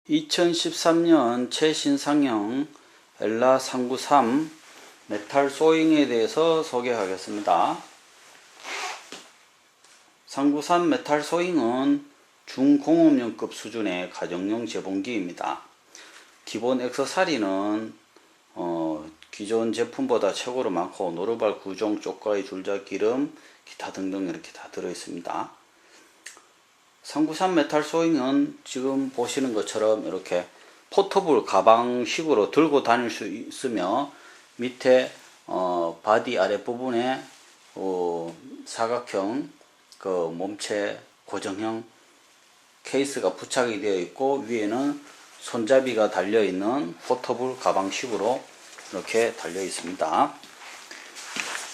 2013년 최신 상형 엘라 393 메탈 소잉에 대해서 소개하겠습니다. 393 메탈 소잉은 중공업용급 수준의 가정용 재봉기입니다. 기본 액세서리는 기존 제품보다 최고로 많고 노루발 구종, 쪽가위, 줄자, 기름, 기타 등등 이렇게 다 들어있습니다. 393 메탈 소잉은 지금 보시는 것처럼 이렇게 포터블 가방식으로 들고 다닐 수 있으며 밑에 바디 아랫부분에 사각형 그 몸체 고정형 케이스가 부착이 되어 있고 위에는 손잡이가 달려 있는 포터블 가방식으로 이렇게 달려 있습니다.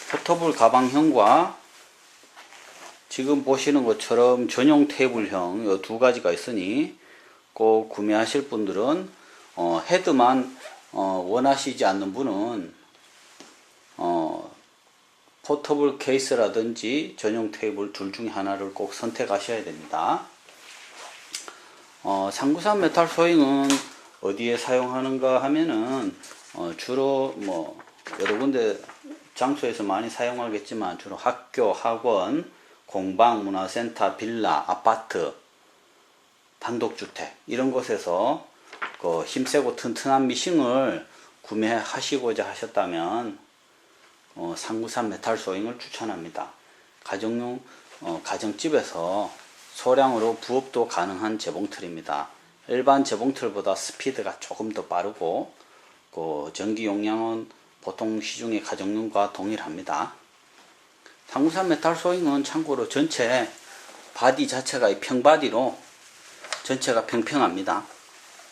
포터블 가방형과 지금 보시는 것처럼 전용 테이블형 이 두 가지가 있으니 꼭 구매하실 분들은 헤드만 원하시지 않는 분은 포터블 케이스라든지 전용 테이블 둘 중에 하나를 꼭 선택하셔야 됩니다. 393 메탈 소잉은 어디에 사용하는가 하면은 주로 뭐 여러 군데 장소에서 많이 사용하겠지만 주로 학교, 학원, 공방, 문화센터, 빌라, 아파트, 단독주택 이런 곳에서 그 힘세고 튼튼한 미싱을 구매하시고자 하셨다면 393 메탈 소잉을 추천합니다. 가정용 가정집에서 소량으로 부업도 가능한 재봉틀입니다. 일반 재봉틀보다 스피드가 조금 더 빠르고 그 전기 용량은 보통 시중의 가정용과 동일합니다. 393 메탈 소잉은 참고로 전체 바디 자체가 평바디로 전체가 평평합니다.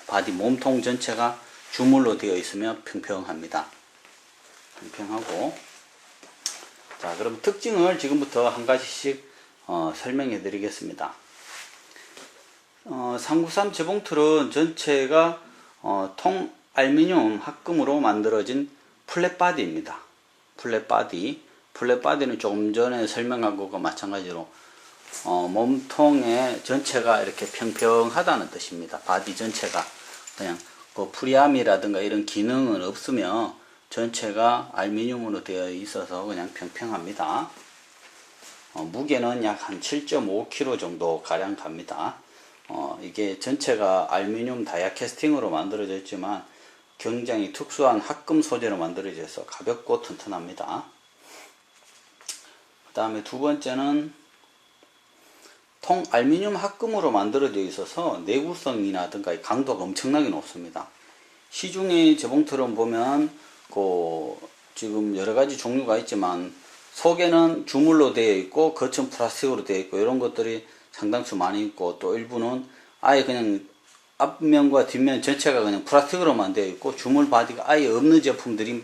바디 몸통 전체가 주물로 되어 있으며 평평합니다. 평평하고, 자, 그럼 특징을 지금부터 한 가지씩 설명해 드리겠습니다. 393 재봉틀은 전체가 통 알루미늄 합금으로 만들어진 플랫바디입니다. 플랫바디는 조금 전에 설명한 것과 마찬가지로 몸통의 전체가 이렇게 평평하다는 뜻입니다. 바디 전체가 그냥 그 프리암이라든가 이런 기능은 없으며 전체가 알루미늄으로 되어 있어서 그냥 평평합니다. 무게는 약 한 7.5kg 정도 가량 갑니다. 이게 전체가 알루미늄 다이아캐스팅으로 만들어져 있지만 굉장히 특수한 합금 소재로 만들어져 있어 가볍고 튼튼합니다. 그 다음에 두 번째는 통 알루미늄 합금으로 만들어져 있어서 내구성이라든가 강도가 엄청나게 높습니다. 시중의 재봉틀은 보면 지금 여러가지 종류가 있지만 속에는 주물로 되어 있고 겉은 플라스틱으로 되어 있고 이런 것들이 상당수 많이 있고 또 일부는 아예 그냥 앞면과 뒷면 전체가 그냥 플라스틱으로만 되어 있고 주물 바디가 아예 없는 제품들이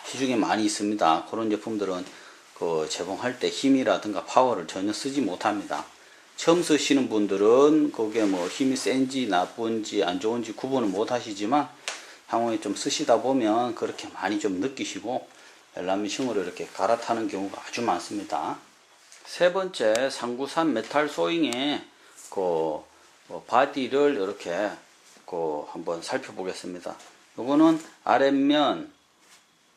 시중에 많이 있습니다. 그런 제품들은 재봉할 때 힘이라든가 파워를 전혀 쓰지 못합니다. 처음 쓰시는 분들은 그게 뭐 힘이 센지 나쁜지 안 좋은지 구분을 못 하시지만 향후에 좀 쓰시다 보면 그렇게 많이 좀 느끼시고 엘라미싱으로 이렇게 갈아타는 경우가 아주 많습니다. 세 번째 393 메탈 소잉의 바디를 이렇게 한번 살펴보겠습니다. 요거는 아랫면,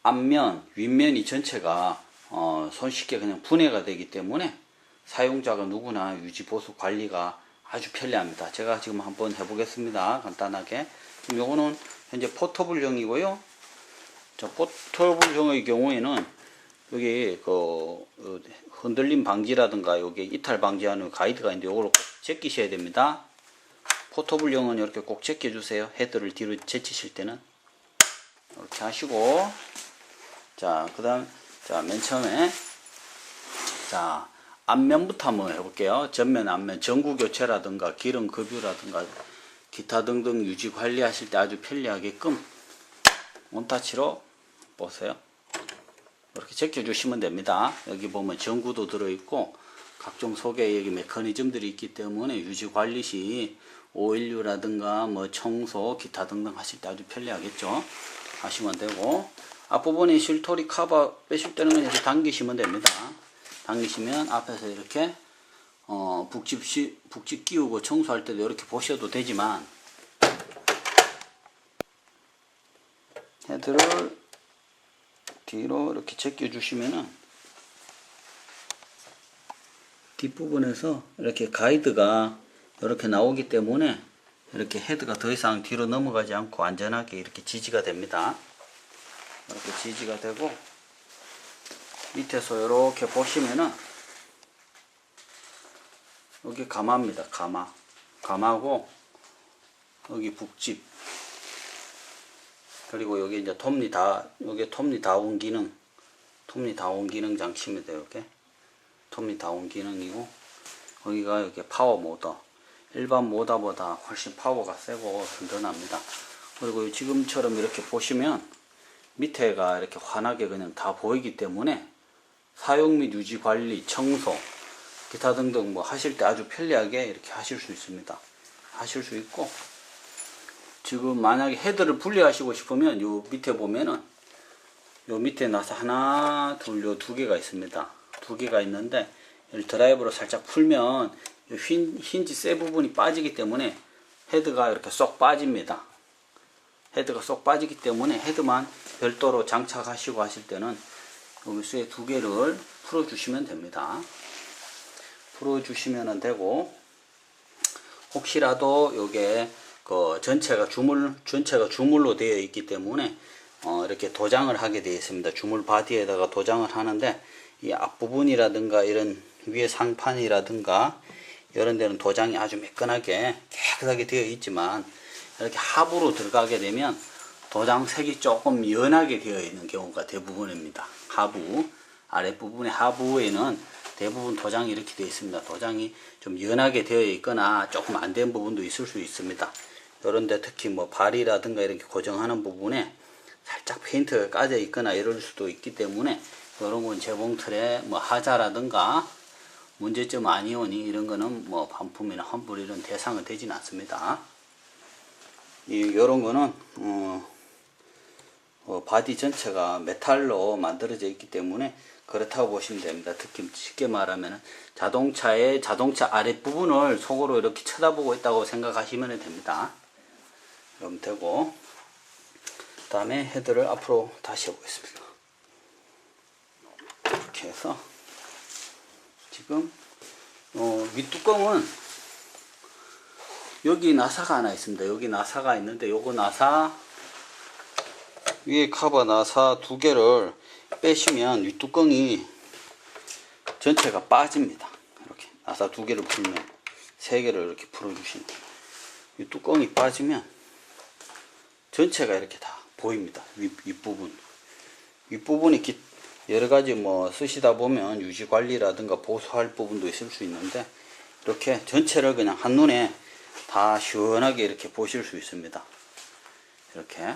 앞면, 윗면이 전체가 손쉽게 그냥 분해가 되기 때문에 사용자가 누구나 유지 보수 관리가 아주 편리합니다. 제가 지금 한번 해보겠습니다. 간단하게. 요거는 현재 포터블형이고요. 포터블형의 경우에는 여기 흔들림 방지라든가 여기 이탈 방지하는 가이드가 있는데 요걸 꼭 제끼셔야 됩니다. 포터블형은 이렇게 꼭 제껴 주세요. 헤드를 뒤로 제치실 때는 이렇게 하시고, 자, 그다음 맨 처음에 앞면부터 한번 해볼게요. 전면, 앞면 전구 교체라든가 기름 급유라든가 기타 등등 유지 관리하실 때 아주 편리하게끔 원터치로 보세요. 이렇게 제껴 주시면 됩니다. 여기 보면 전구도 들어있고 각종 속에 여기 메커니즘들이 있기 때문에 유지 관리 시 오일류라든가 뭐 청소 기타 등등 하실 때 아주 편리하겠죠. 하시면 되고, 앞부분에 실토리 커버 빼실 때는 그냥 이렇게 당기시면 됩니다. 당기시면 앞에서 이렇게 북집 끼우고 청소할 때도 이렇게 보셔도 되지만 헤드를 뒤로 이렇게 제껴 주시면은 뒷부분에서 이렇게 가이드가 이렇게 나오기 때문에 이렇게 헤드가 더 이상 뒤로 넘어가지 않고 안전하게 이렇게 지지가 됩니다. 이렇게 지지가 되고, 밑에서 이렇게 보시면은 여기 가마입니다. 가마고 여기 북집, 그리고 여기 이제 여기 톱니 다운 기능 장치입니다. 이렇게 톱니 다운 기능이고, 여기가 이렇게 파워 모터, 일반 모터보다 훨씬 파워가 세고 든든합니다. 그리고 지금처럼 이렇게 보시면 밑에가 이렇게 환하게 그냥 다 보이기 때문에 사용 및 유지 관리, 청소, 기타 등등 뭐 하실 때 아주 편리하게 이렇게 하실 수 있습니다. 하실 수 있고, 지금 만약에 헤드를 분리하시고 싶으면 요 밑에 보면은 요 밑에 나사 하나, 둘, 요 두 개가 있습니다. 두 개가 있는데 드라이브로 살짝 풀면 힌지 쇠 부분이 빠지기 때문에 헤드가 이렇게 쏙 빠집니다. 헤드가 쏙 빠지기 때문에 헤드만 별도로 장착하시고 하실 때는 여기 쇠 두 개를 풀어 주시면 됩니다. 풀어 주시면 되고, 혹시라도 요게 그 전체가 주물로 되어 있기 때문에 이렇게 도장을 하게 되어 있습니다. 주물 바디에다가 도장을 하는데, 이 앞부분이라든가 이런 위에 상판이라든가 이런 데는 도장이 아주 매끈하게 깨끗하게 되어 있지만, 이렇게 하부로 들어가게 되면 도장색이 조금 연하게 되어 있는 경우가 대부분입니다. 아랫부분의 하부에는 대부분 도장이 이렇게 되어 있습니다. 도장이 좀 연하게 되어 있거나 조금 안 된 부분도 있을 수 있습니다. 이런데 특히 뭐 발이라든가 이렇게 고정하는 부분에 살짝 페인트가 까져 있거나 이럴 수도 있기 때문에, 이런 건 재봉틀에 뭐 하자라든가 문제점 아니오니 이런 거는 뭐 반품이나 환불 이런 대상은 되지는 않습니다. 이런 거는 바디 전체가 메탈로 만들어져 있기 때문에 그렇다고 보시면 됩니다. 특히 쉽게 말하면 자동차 아랫부분을 속으로 이렇게 쳐다보고 있다고 생각하시면 됩니다. 그러면 되고, 그 다음에 헤드를 앞으로 다시 해보겠습니다. 이렇게 해서 지금 윗뚜껑은 여기 나사가 하나 있습니다. 여기 나사가 있는데, 요거 나사 위에 커버 나사 두 개를 빼시면 윗뚜껑이 전체가 빠집니다. 이렇게 나사 두 개를 풀면, 세 개를 이렇게 풀어주시면 윗뚜껑이 빠지면 전체가 이렇게 다 보입니다. 윗부분이 여러가지 뭐 쓰시다 보면 유지 관리라든가 보수할 부분도 있을 수 있는데, 이렇게 전체를 그냥 한눈에 다 시원하게 이렇게 보실 수 있습니다. 이렇게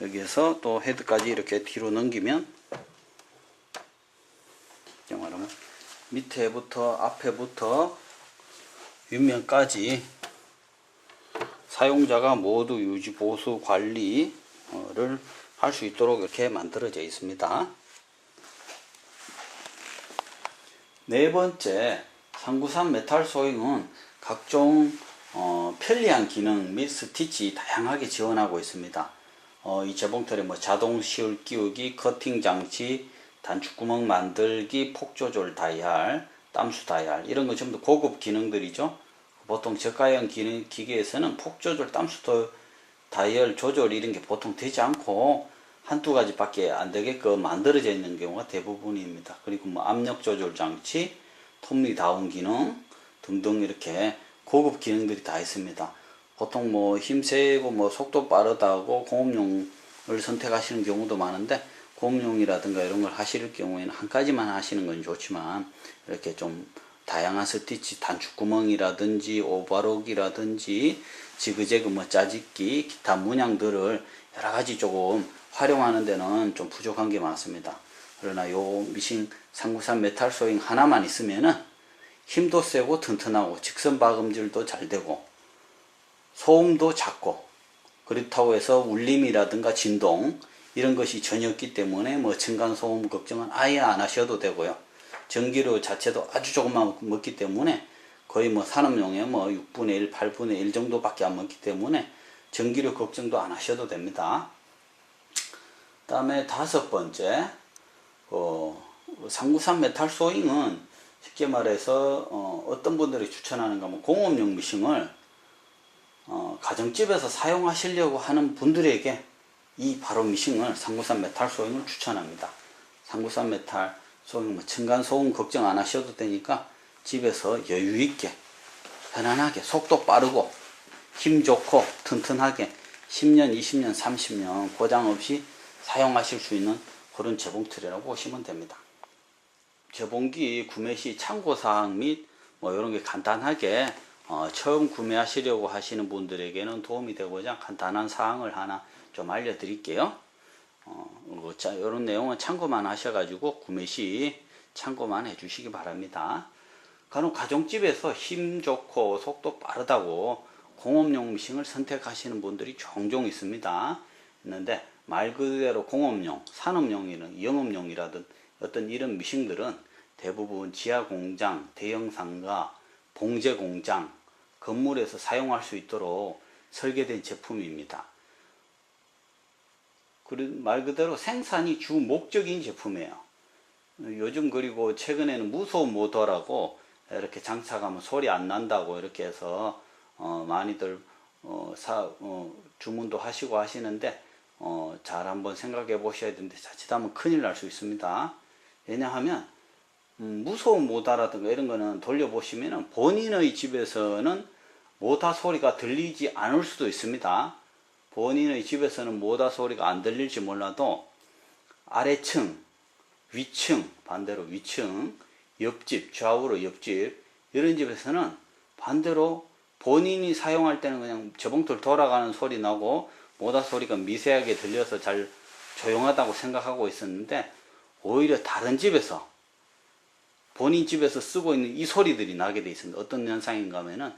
여기에서 또 헤드까지 이렇게 뒤로 넘기면, 말하면 밑에부터 앞에부터 윗면까지 사용자가 모두 유지 보수 관리를 할 수 있도록 이렇게 만들어져 있습니다. 네 번째, 393 메탈 소잉은 각종 편리한 기능 및 스티치 다양하게 지원하고 있습니다. 이 재봉틀에 뭐 자동 시울 끼우기, 커팅 장치, 단축구멍 만들기, 폭 조절 다이얼, 땀수 다이얼, 이런 거 전부 고급 기능들이죠. 보통 저가형 기계에서는 폭 조절, 땀수 다이얼 조절 이런 게 보통 되지 않고 한두 가지밖에 안 되게끔 만들어져 있는 경우가 대부분입니다. 그리고 뭐 압력 조절 장치, 톱니 다운 기능 등등 이렇게 고급 기능들이 다 있습니다. 보통 뭐 힘세고 뭐 속도 빠르다고 공업용을 선택하시는 경우도 많은데, 공업용이라든가 이런 걸 하실 경우에는 한 가지만 하시는 건 좋지만, 이렇게 좀 다양한 스티치, 단축구멍이라든지 오버록이라든지 지그재그 뭐 짜집기, 기타 문양들을 여러가지 조금 활용하는 데는 좀 부족한 게 많습니다. 그러나 요 미싱 393 메탈 소잉 하나만 있으면은 힘도 세고 튼튼하고 직선 박음질도 잘 되고 소음도 작고, 그렇다고 해서 울림이라든가 진동 이런 것이 전혀 없기 때문에 뭐 층간소음 걱정은 아예 안 하셔도 되고요. 전기료 자체도 아주 조금만 먹기 때문에 거의 뭐 산업용에 뭐 6분의 1, 8분의 1 정도밖에 안 먹기 때문에 전기료 걱정도 안 하셔도 됩니다. 다음에 5번째, 393 메탈 소잉은 쉽게 말해서 어떤 분들이 추천하는가 하면 공업용 미싱을 가정집에서 사용하시려고 하는 분들에게 이 바로 미싱을 393 메탈 소잉을 추천합니다. 393 메탈 소잉 층간 소음 걱정 안 하셔도 되니까 집에서 여유 있게 편안하게 속도 빠르고 힘 좋고 튼튼하게 10년, 20년, 30년 고장 없이 사용하실 수 있는 그런 재봉틀이라고 보시면 됩니다. 재봉기 구매 시 참고사항 및 이런 게 간단하게 처음 구매하시려고 하시는 분들에게는 도움이 되고자 간단한 사항을 하나 좀 알려드릴게요. 이런 내용은 참고만 하셔가지고 구매 시 참고만 해주시기 바랍니다. 간혹 가정집에서 힘 좋고 속도 빠르다고 공업용 미싱을 선택하시는 분들이 종종 있는데 말 그대로 공업용, 산업용이든 영업용이라든 어떤 이런 미싱들은 대부분 지하 공장, 대형 상가, 봉제 공장, 건물에서 사용할 수 있도록 설계된 제품입니다. 말 그대로 생산이 주 목적인 제품이에요. 요즘 그리고 최근에는 무소음 모터라고 이렇게 장착하면 소리 안 난다고 이렇게 해서 많이들 주문도 하시고 하시는데 잘 한번 생각해 보셔야 되는데 자칫하면 큰일 날 수 있습니다. 왜냐하면 무소음 모터라든가 이런 거는 돌려보시면은 본인의 집에서는 모터 소리가 들리지 않을 수도 있습니다. 본인의 집에서는 모터 소리가 안 들릴지 몰라도 아래층, 위층, 반대로 위층, 옆집, 좌우로 옆집 이런 집에서는 반대로 본인이 사용할 때는 그냥 재봉틀 돌아가는 소리 나고 모터 소리가 미세하게 들려서 잘 조용하다고 생각하고 있었는데 오히려 다른 집에서 본인 집에서 쓰고 있는 이 소리들이 나게 돼 있습니다. 어떤 현상인가 하면은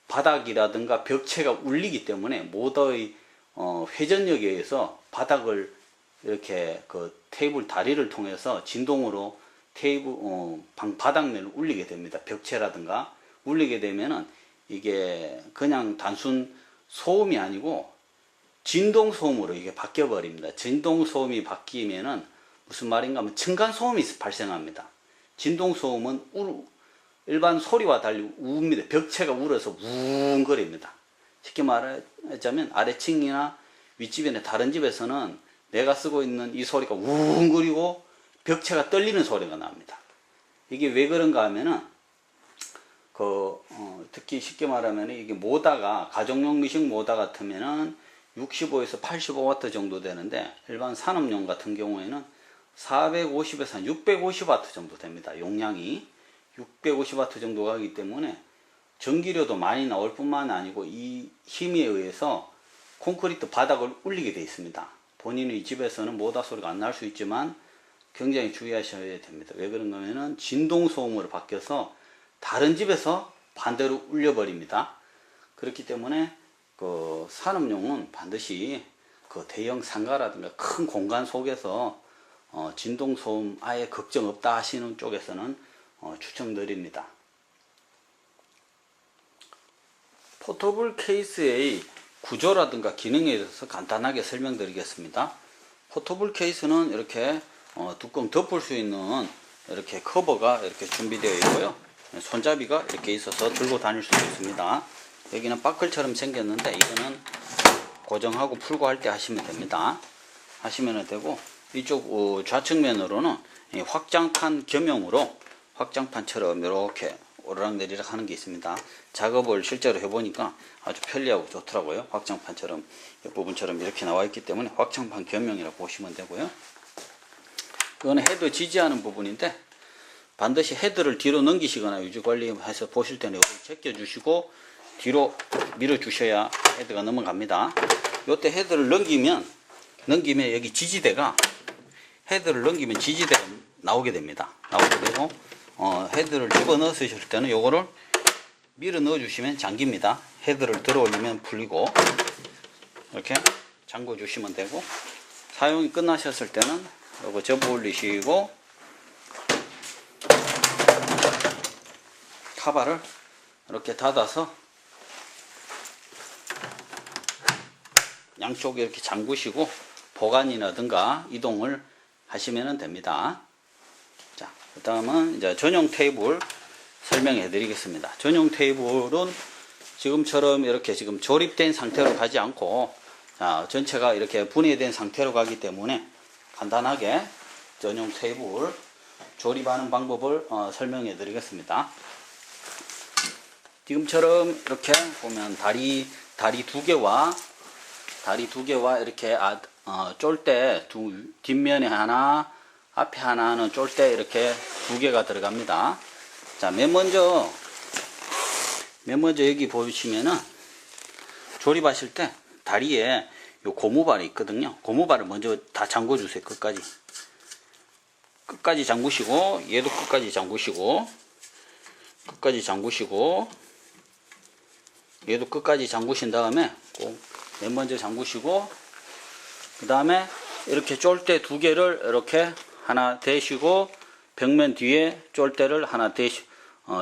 바닥이라든가 벽체가 울리기 때문에 모터의 회전력에 의해서 바닥을 이렇게 그 테이블 다리를 통해서 진동으로 바닥면을 울리게 됩니다. 벽체라든가 울리게 되면은 이게 그냥 단순 소음이 아니고 진동 소음으로 이게 바뀌어 버립니다. 진동 소음이 바뀌면은 무슨 말인가 하면 층간 소음이 발생합니다. 진동 소음은 일반 소리와 달리 우웁니다. 벽체가 울어서 우웅거립니다. 쉽게 말하자면 아래층이나 윗집이나 다른 집에서는 내가 쓰고 있는 이 소리가 우웅거리고 벽체가 떨리는 소리가 납니다. 이게 왜 그런가 하면은 특히 쉽게 말하면 이게 모터가 가정용 미싱 모터 같으면은 65에서 85W 정도 되는데 일반 산업용 같은 경우에는 450에서 한 650W 정도 됩니다. 용량이 650W 정도 가기 때문에 전기료도 많이 나올 뿐만 아니고 이 힘에 의해서 콘크리트 바닥을 울리게 되어 있습니다. 본인의 집에서는 모터 소리가 안 날 수 있지만 굉장히 주의하셔야 됩니다. 왜 그런가 하면은 진동 소음으로 바뀌어서 다른 집에서 반대로 울려버립니다. 그렇기 때문에 산업용은 반드시 대형 상가라든가 큰 공간 속에서 진동 소음 아예 걱정 없다 하시는 쪽에서는 추천드립니다. 포터블 케이스의 구조라든가 기능에 대해서 간단하게 설명드리겠습니다. 포터블 케이스는 이렇게 뚜껑 덮을 수 있는 이렇게 커버가 이렇게 준비되어 있고요. 손잡이가 이렇게 있어서 들고 다닐 수도 있습니다. 여기는 바클처럼 생겼는데 이거는 고정하고 풀고 할 때 하시면 됩니다. 하시면 되고 이쪽 좌측면으로는 확장판 겸용으로 확장판처럼 이렇게 오르락내리락 하는 게 있습니다. 작업을 실제로 해보니까 아주 편리하고 좋더라고요. 확장판처럼 옆부분처럼 이렇게 나와 있기 때문에 확장판 겸용이라고 보시면 되고요. 이거는 헤드 지지하는 부분인데 반드시 헤드를 뒤로 넘기시거나 유지관리해서 보실 때는 이걸 제껴주시고 뒤로 밀어주셔야 헤드가 넘어갑니다. 이때 헤드를 넘기면 여기 지지대가 헤드를 넘기면 지지대가 나오게 됩니다. 나오게 되고 헤드를 집어넣으실 때는 요거를 밀어 넣어 주시면 잠깁니다. 헤드를 들어 올리면 풀리고 이렇게 잠궈 주시면 되고 사용이 끝나셨을 때는 요거 접어 올리시고 카바를 이렇게 닫아서 양쪽에 이렇게 잠그시고 보관이라든가 이동을 하시면 됩니다. 자, 그 다음은 이제 전용 테이블 설명해 드리겠습니다. 전용 테이블은 지금처럼 이렇게 지금 조립된 상태로 가지 않고, 자, 전체가 이렇게 분해된 상태로 가기 때문에 간단하게 전용 테이블 조립하는 방법을 설명해 드리겠습니다. 지금처럼 이렇게 보면 다리 두 개와 이렇게 쫄대 뒷면에 하나, 앞에 하나는 쫄대 이렇게 두 개가 들어갑니다. 자, 맨 먼저 여기 보시면은 조립하실 때 다리에 요 고무발이 있거든요. 고무발을 먼저 다 잠궈 주세요. 끝까지 잠그시고, 얘도 끝까지 잠그시고, 얘도 끝까지 잠그신 다음에 꼭 맨 먼저 잠그시고, 그 다음에 이렇게 쫄대 두 개를 이렇게 하나 대시고, 벽면 뒤에 쫄대를 하나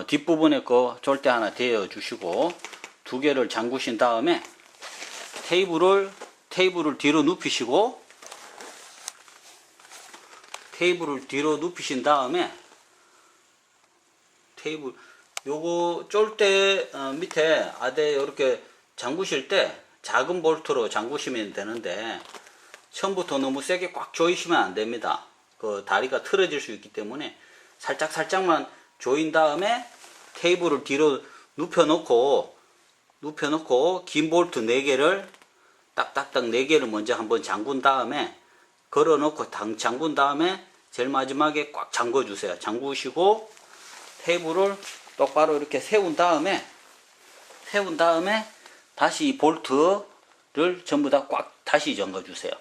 뒷부분에 거 쫄대 하나 대어 주시고, 두 개를 잠그신 다음에 테이블을 뒤로 눕히시고, 테이블을 뒤로 눕히신 다음에 요거 쫄대 밑에 아대 이렇게 잠그실 때 작은 볼트로 잠그시면 되는데, 처음부터 너무 세게 꽉 조이시면 안 됩니다. 그 다리가 틀어질 수 있기 때문에 살짝만 조인 다음에 테이블을 뒤로 눕혀놓고 긴 볼트 4개를 딱딱딱 4개를 먼저 한번 잠근 다음에 걸어놓고 잠근 다음에 제일 마지막에 꽉 잠궈 주세요. 잠그시고 테이블을 똑바로 이렇게 세운 다음에 다시 이 볼트를 전부 다 꽉 다시 잠궈 주세요.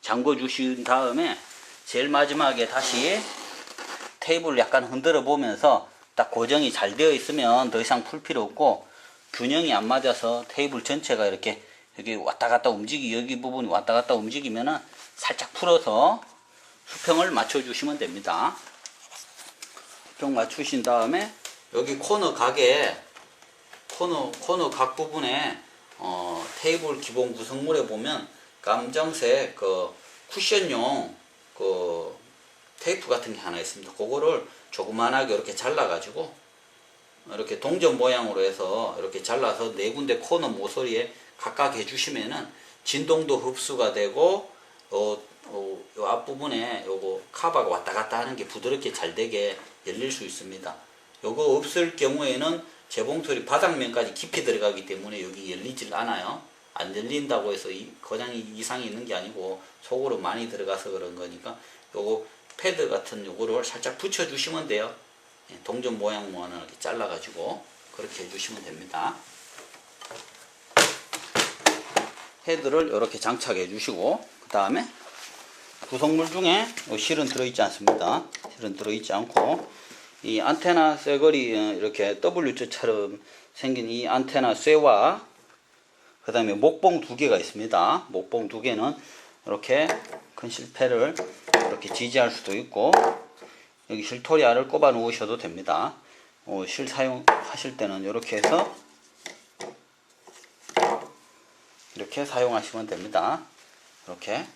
잠궈 주신 다음에 제일 마지막에 다시 테이블을 약간 흔들어 보면서 딱 고정이 잘 되어 있으면 더 이상 풀 필요 없고, 균형이 안 맞아서 테이블 전체가 이렇게 여기 왔다 갔다 여기 부분이 왔다 갔다 움직이면은 살짝 풀어서 수평을 맞춰 주시면 됩니다. 수평 맞추신 다음에 여기 코너 각 부분에 테이블 기본 구성물에 보면 검정색 그 쿠션용 그 테이프 같은 게 하나 있습니다. 그거를 조그만하게 이렇게 잘라가지고 이렇게 동전 모양으로 해서 이렇게 잘라서 4군데 코너 모서리에 각각 해주시면은 진동도 흡수가 되고, 요 앞부분에 요거 카바가 왔다 갔다 하는 게 부드럽게 잘 되게 열릴 수 있습니다. 요거 없을 경우에는 재봉틀이 바닥면까지 깊이 들어가기 때문에 여기 열리질 않아요. 안 열린다고 해서 고장이 이상이 있는 게 아니고 속으로 많이 들어가서 그런 거니까 요거 패드 같은 요거를 살짝 붙여 주시면 돼요. 동전 모양만을 이렇게 잘라 가지고 그렇게 해주시면 됩니다. 헤드를 이렇게 장착해 주시고, 그 다음에 구성물 중에 실은 들어있지 않습니다. 실은 들어있지 않고, 이 안테나 쇠걸이 이렇게 W자처럼 생긴 이 안테나 쇠와 그 다음에 목봉 2개가 있습니다. 목봉 2개는 이렇게 큰 실패를 이렇게 지지할 수도 있고, 여기 실토리아를 꼽아 놓으셔도 됩니다. 실 사용하실 때는 이렇게 해서 이렇게 사용하시면 됩니다. 이렇게.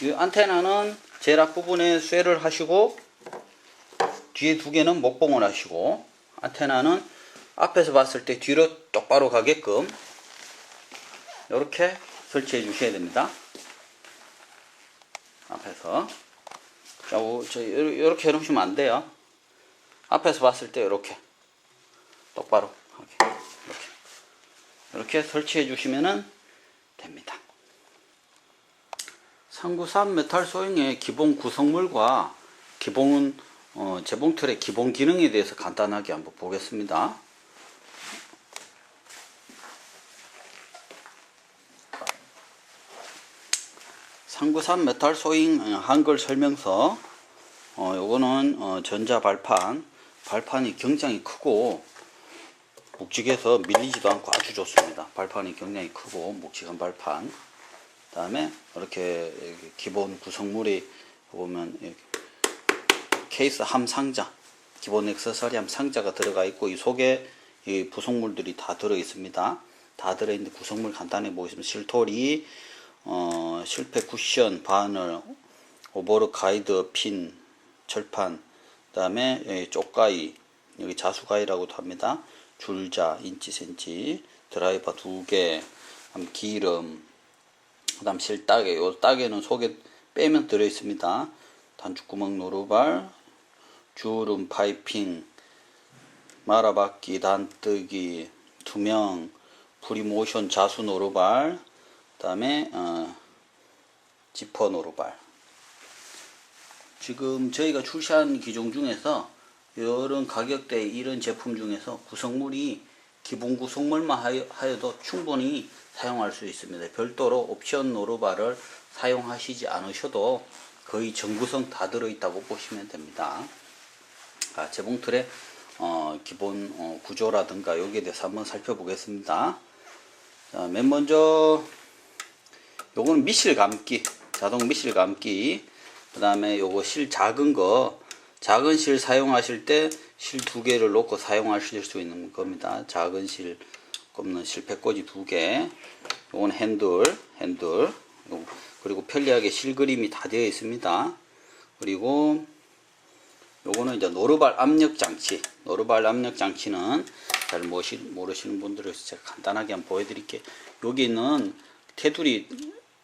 이 안테나는 제일 앞부분에 쇠를 하시고, 뒤에 2개는 목봉을 하시고, 안테나는 앞에서 봤을 때 뒤로 똑바로 가게끔 이렇게 설치해 주셔야 됩니다. 앞에서. 이렇게 해놓으시면 안 돼요. 앞에서 봤을 때 이렇게 똑바로 하게 이렇게 설치해 주시면 됩니다. 393 메탈 소잉의 기본 구성물과 기본 재봉틀의 기본 기능에 대해서 간단하게 한번 보겠습니다. (393) 메탈 소잉 한글 설명서. 요거는 전자 발판이 굉장히 크고 묵직해서 밀리지도 않고 아주 좋습니다. 발판이 굉장히 크고 묵직한 발판. 그 다음에 이렇게 기본 구성물이 보면 케이스 함 상자, 기본 액세서리 함 상자가 들어가 있고, 이 속에 이 부속물들이 다 들어 있습니다. 다 들어 있는데 구성물 간단히 보시면 실토리, 실패 쿠션, 바늘, 오버로 가이드, 핀, 철판, 그 다음에 쪽가위, 여기 자수가위라고도 합니다. 줄자, 인치, 센치, 드라이버 2개, 기름, 그 다음 실따개, 요 따개는 속에 빼면 들어있습니다. 단축구멍 노루발, 주름 파이핑, 말아받기, 단뜨기, 투명, 프리모션 자수 노루발, 그 다음에 지퍼 노루발. 지금 저희가 출시한 기종 중에서 이런 가격대 이런 제품 중에서 구성물이 기본 구성물만 하여도 충분히 사용할 수 있습니다. 별도로 옵션 노루발을 사용하시지 않으셔도 거의 전구성 다 들어있다고 보시면 됩니다. 재봉틀의 기본 구조라든가 여기에 대해서 한번 살펴보겠습니다. 자, 맨 먼저 요거는 미실 감기, 자동 미실 감기. 그 다음에 요거 실 작은 실 사용하실 때 실 2개를 놓고 사용하실 수 있는 겁니다. 작은 실 꼽는 실 배꽂이 2개. 요건 핸들, 그리고 편리하게 실 그림이 다 되어 있습니다. 그리고 요거는 이제 노루발 압력 장치. 노루발 압력 장치는 잘 모르시는 분들을 제가 간단하게 한번 보여드릴게요. 여기는 테두리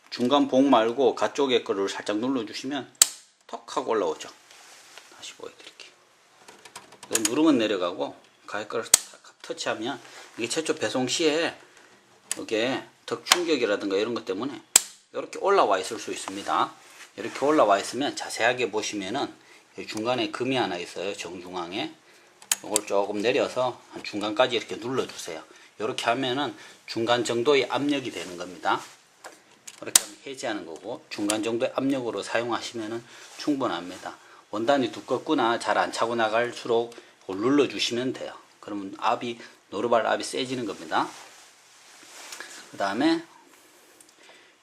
중간 봉 말고 가쪽에 거를 살짝 눌러주시면 턱 하고 올라오죠. 다시 보여드릴게요. 이거 누르면 내려가고 가에 거를 터치하면 이게 최초 배송 시에 이게 덕 충격이라든가 이런 것 때문에 이렇게 올라와 있을 수 있습니다. 이렇게 올라와 있으면 자세하게 보시면은 중간에 금이 하나 있어요. 정중앙에. 이걸 조금 내려서 한 중간까지 이렇게 눌러주세요. 이렇게 하면은 중간 정도의 압력이 되는 겁니다. 이렇게 하면 해제하는 거고, 중간 정도의 압력으로 사용하시면은 충분합니다. 원단이 두껍거나 잘 안 차고 나갈수록 눌러주시면 돼요. 그러면 노루발 압이 세지는 겁니다. 그 다음에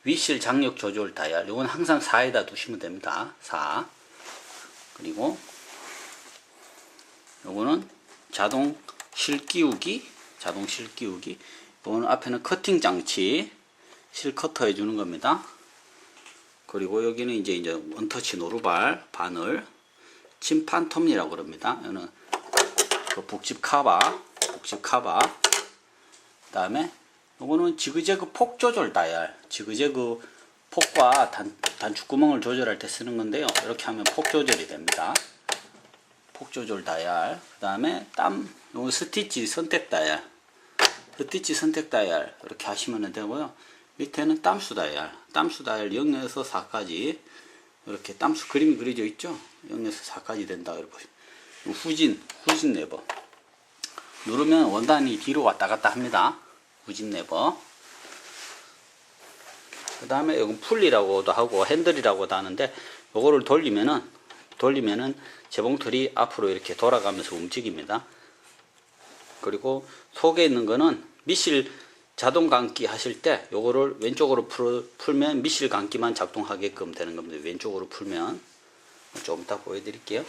위실 장력 조절 다이얼. 이건 항상 4에다 두시면 됩니다. 4. 그리고 요거는 자동 실 끼우기. 요거는 앞에는 커팅 장치. 실 커터 해주는 겁니다. 그리고 여기는 이제 원터치 노루발, 바늘, 침판톱이라고 그럽니다. 여기는 그 북집 카바. 그 다음에 요거는 지그재그 폭 조절 다이얼. 지그재그 폭과 단축구멍을 조절할 때 쓰는 건데요. 이렇게 하면 폭 조절이 됩니다. 폭 조절 다이얼. 그 다음에 요거 스티치 선택 다이얼. 이렇게 하시면 되고요. 밑에는 땀수 다이얼 0에서 4까지 이렇게 땀수 그림이 그려져 있죠. 0에서 4까지 된다. 이렇게 보시면 후진 레버 누르면 원단이 뒤로 왔다 갔다 합니다. 후진 레버. 그 다음에 이건 풀리라고도 하고 핸들이라고도 하는데 요거를 돌리면은 재봉틀이 앞으로 이렇게 돌아가면서 움직입니다. 그리고 속에 있는 거는 미실 자동 감기 하실 때 요거를 왼쪽으로 풀면 미실 감기만 작동하게끔 되는 겁니다. 왼쪽으로 풀면 좀 이따 보여드릴게요.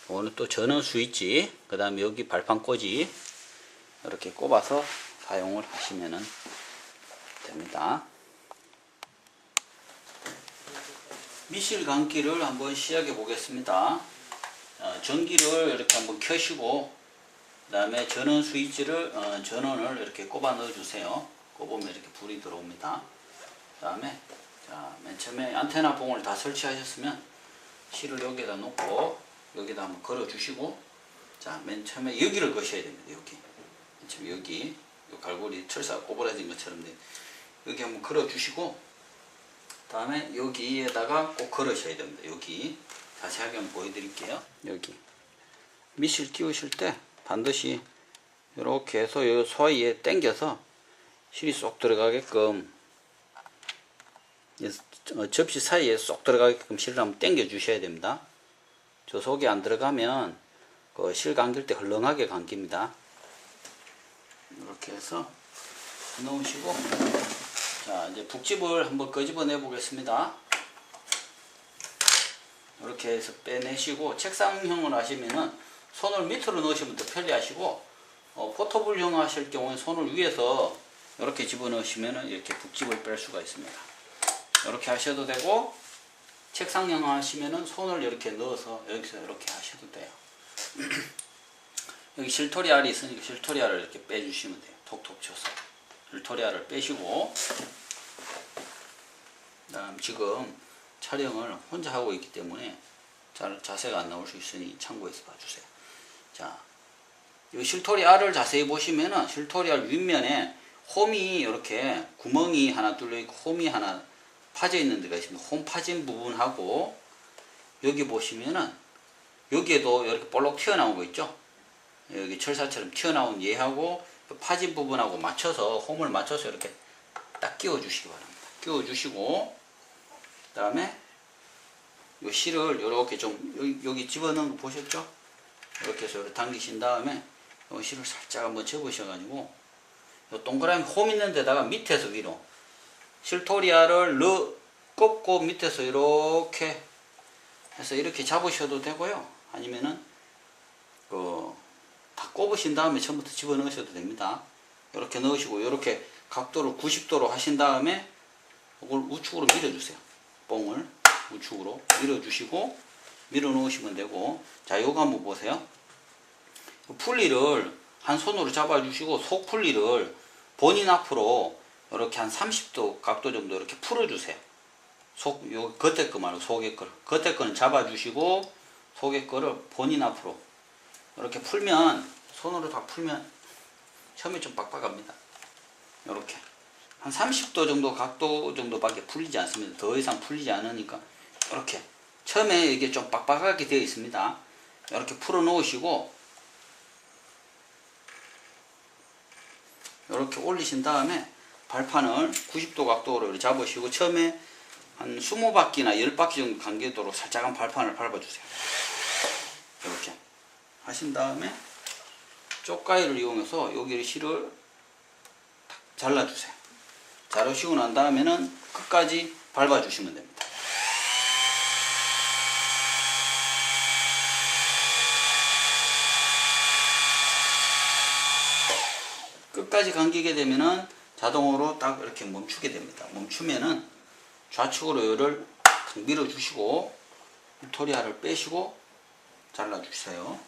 요거는 또 전원 스위치, 그 다음에 여기 발판 꽂이 이렇게 꼽아서 사용을 하시면 됩니다. 미실 감기를 한번 시작해 보겠습니다. 전기를 이렇게 한번 켜시고 그 다음에 전원 스위치를 전원을 이렇게 꼽아 넣어 주세요. 꼽으면 이렇게 불이 들어옵니다. 그 다음에 맨 처음에 안테나 봉을 다 설치하셨으면 실을 여기에다 놓고 여기다 한번 걸어 주시고, 맨 처음에 여기를 거셔야 됩니다. 맨 처음에 여기 요 갈고리 철사 오버라진 것처럼 여기 한번 걸어 주시고, 그 다음에 여기에다가 꼭 걸으셔야 됩니다. 여기 자세하게 한번 보여드릴게요. 여기 미실 끼우실 때 반드시 이렇게 해서 요 사이에 당겨서 실이 쏙 들어가게끔, 접시 사이에 쏙 들어가게끔 실을 한번 당겨 주셔야 됩니다. 저 속에 안 들어가면 그 실 감길 때 헐렁하게 감깁니다. 이렇게 해서 넣으시고, 이제 북집을 한번 끄집어내 보겠습니다. 이렇게 해서 빼내시고, 책상형으로 하시면은 손을 밑으로 넣으시면 더 편리하시고, 포터블형 하실 경우에 손을 위에서 이렇게 집어넣으시면 이렇게 북집을 뺄 수가 있습니다. 이렇게 하셔도 되고, 책상형 하시면은 손을 이렇게 넣어서 여기서 이렇게 하셔도 돼요. 여기 실토리 알이 있으니까 실토리 알을 이렇게 빼주시면 돼요. 톡톡 쳐서 실토리 알을 빼시고, 그다음 지금 촬영을 혼자 하고 있기 때문에 잘 자세가 안 나올 수 있으니 참고해서 봐주세요. 자, 이 실토리 알을 자세히 보시면은 실토리 알 윗면에 홈이 이렇게 구멍이 하나 뚫려 있고 홈이 하나 파져 있는 데가 있습니다. 홈 파진 부분하고 여기 보시면은 여기에도 이렇게 볼록 튀어나온 거 있죠? 여기 철사처럼 튀어나온 얘하고 파진 부분하고 맞춰서 홈을 맞춰서 이렇게 딱 끼워 주시기 바랍니다. 끼워 주시고, 그 다음에 요 실을 이렇게 좀 여기 집어넣은 거 보셨죠? 이렇게 해서 이렇게 당기신 다음에 요 실을 살짝 한번 접으셔가지고 요 동그라미 홈 있는 데다가 밑에서 위로 실토리아를 꺾고 밑에서 이렇게 해서 이렇게 잡으셔도 되고요. 아니면은 다 꼽으신 다음에 처음부터 집어넣으셔도 됩니다. 이렇게 넣으시고 이렇게 각도를 90도로 하신 다음에 이걸 우측으로 밀어주세요. 뽕을 우측으로 밀어주시고 밀어 놓으시면 되고, 자, 요거 한번 보세요. 풀리를 한 손으로 잡아주시고 속 풀리를 본인 앞으로 이렇게 한 30도 각도 정도 이렇게 풀어주세요. 요 겉에 거 말고 속에 거를. 겉에 거는 잡아주시고 속에 거를 본인 앞으로 이렇게 풀면, 손으로 다 풀면 처음에 좀 빡빡합니다. 이렇게 한 30도 정도 각도 정도밖에 풀리지 않습니다. 더 이상 풀리지 않으니까 이렇게 처음에 이게 좀 빡빡하게 되어 있습니다. 이렇게 풀어 놓으시고 이렇게 올리신 다음에 발판을 90도 각도로 잡으시고 처음에 한 20바퀴나 10바퀴 정도 간격도로 살짝 한 발판을 밟아주세요. 이렇게 하신 다음에 쪽가위를 이용해서 여기 실을 탁 잘라주세요. 자르시고 난 다음에는 끝까지 밟아주시면 됩니다. 끝까지 감기게 되면은 자동으로 딱 이렇게 멈추게 됩니다. 멈추면은 좌측으로 열을 밀어주시고 토리아를 빼시고 잘라주세요.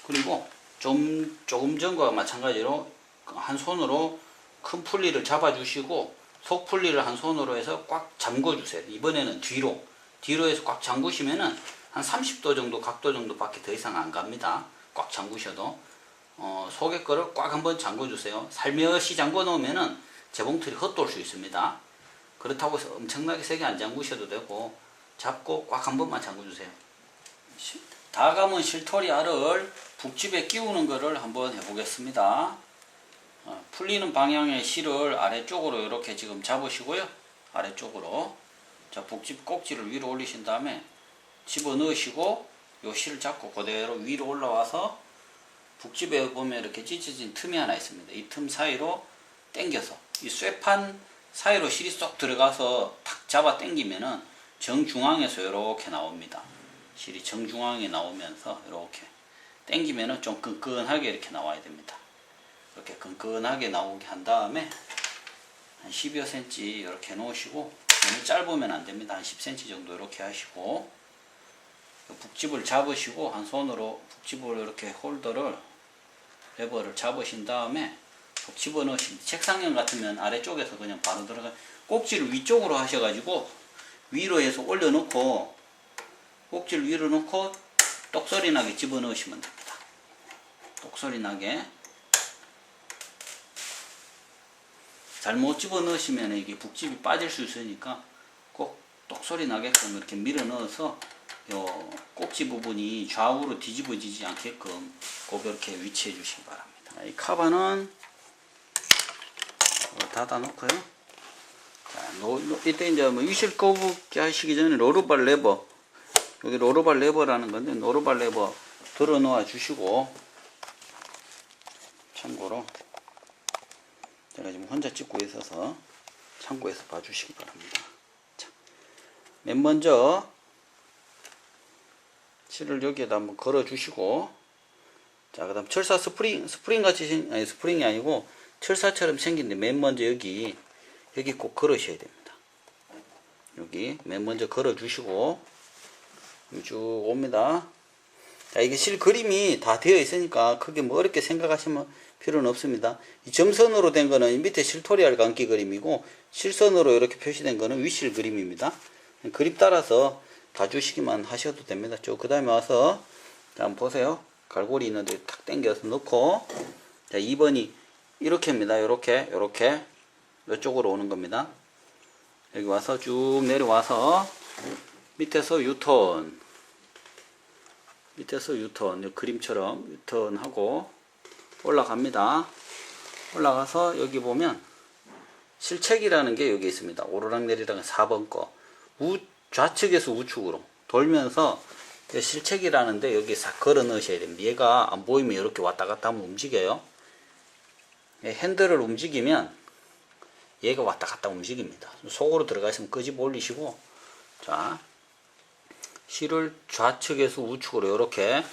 그리고 조금 전과 마찬가지로 한 손으로 큰 풀리를 잡아주시고 속 풀리를 한 손으로 해서 꽉 잠궈주세요. 이번에는 뒤로 해서 꽉 잠그시면은 한 30도 정도 각도 정도밖에 더 이상 안 갑니다. 꽉 잠그셔도 속에 거를 꽉 한번 잠궈주세요. 살며시 잠궈 놓으면은 재봉틀이 헛돌 수 있습니다. 그렇다고 해서 엄청나게 세게 안 잠그셔도 되고 잡고 꽉 한 번만 잠궈주세요. 다 감은 실토리 알을 북집에 끼우는 거를 한번 해보겠습니다. 풀리는 방향의 실을 아래쪽으로 이렇게 지금 잡으시고요. 아래쪽으로. 자, 북집 꼭지를 위로 올리신 다음에 집어넣으시고 요 실을 잡고 그대로 위로 올라와서 북집에 보면 이렇게 찢어진 틈이 하나 있습니다. 이 틈 사이로 당겨서 이 쇠판 사이로 실이 쏙 들어가서 탁 잡아 당기면은 정중앙에서 이렇게 나옵니다. 실이 정중앙에 나오면서 이렇게 당기면은 좀 끈끈하게 이렇게 나와야 됩니다. 이렇게 끈끈하게 나오게 한 다음에 한 10여 cm 이렇게 놓으시고, 너무 짧으면 안 됩니다. 한 10cm 정도 이렇게 하시고, 북집을 잡으시고 한 손으로 북집을 이렇게 홀더를 레버를 잡으신 다음에 속 집어넣으신, 책상형 같으면 아래쪽에서 그냥 바로 들어가, 꼭지를 위쪽으로 하셔가지고 위로 해서 올려놓고 꼭지를 위로 놓고 똑소리 나게 집어넣으시면 됩니다. 똑소리 나게. 잘못 집어넣으시면 이게 북집이 빠질 수 있으니까 꼭 똑소리 나게끔 이렇게 밀어 넣어서 요 꼭지 부분이 좌우로 뒤집어지지 않게끔 꼭 이렇게 위치해 주시기 바랍니다. 이 카바는 닫아 놓고요. 자, 이때 이제 뭐 유실 거북이 하시기 전에 로르발 레버, 여기 로르발 레버라는 건데 로르발 레버 들어 놓아 주시고, 참고로 제가 지금 혼자 찍고 있어서 참고해서 봐주시기 바랍니다. 자, 맨 먼저 실을 여기에다 한번 걸어 주시고, 자, 그 다음 철사 스프링 같이 아니 스프링이 아니고 철사처럼 생긴데 맨 먼저 여기 꼭 걸으셔야 됩니다. 여기 맨 먼저 걸어 주시고 쭉 옵니다. 자, 이게 실 그림이 다 되어 있으니까 크게 뭐 어렵게 생각하시면 필요는 없습니다. 이 점선으로 된 거는 밑에 실토리알 감기 그림이고, 실선으로 이렇게 표시된 거는 윗실 그림입니다. 그림 따라서 가주시기만 하셔도 됩니다. 쭉 그 다음에 와서 자, 한번 보세요. 갈고리 있는데 탁 당겨서 넣고, 자, 2번이 이렇게입니다. 이렇게 이쪽으로 오는 겁니다. 여기 와서 쭉 내려와서 밑에서 유턴, 그림처럼 유턴하고 올라갑니다. 올라가서 여기 보면 실책이라는 게 여기 있습니다. 오르락내리락 4번 거. 좌측에서 우측으로 돌면서 실책이라는데 여기 싹 걸어 넣으셔야 됩니다. 얘가 안 보이면 이렇게 왔다 갔다 하면 움직여요. 핸들을 움직이면 얘가 왔다 갔다 움직입니다. 속으로 들어가 있으면 끄집어 올리시고, 자, 실을 좌측에서 우측으로 이렇게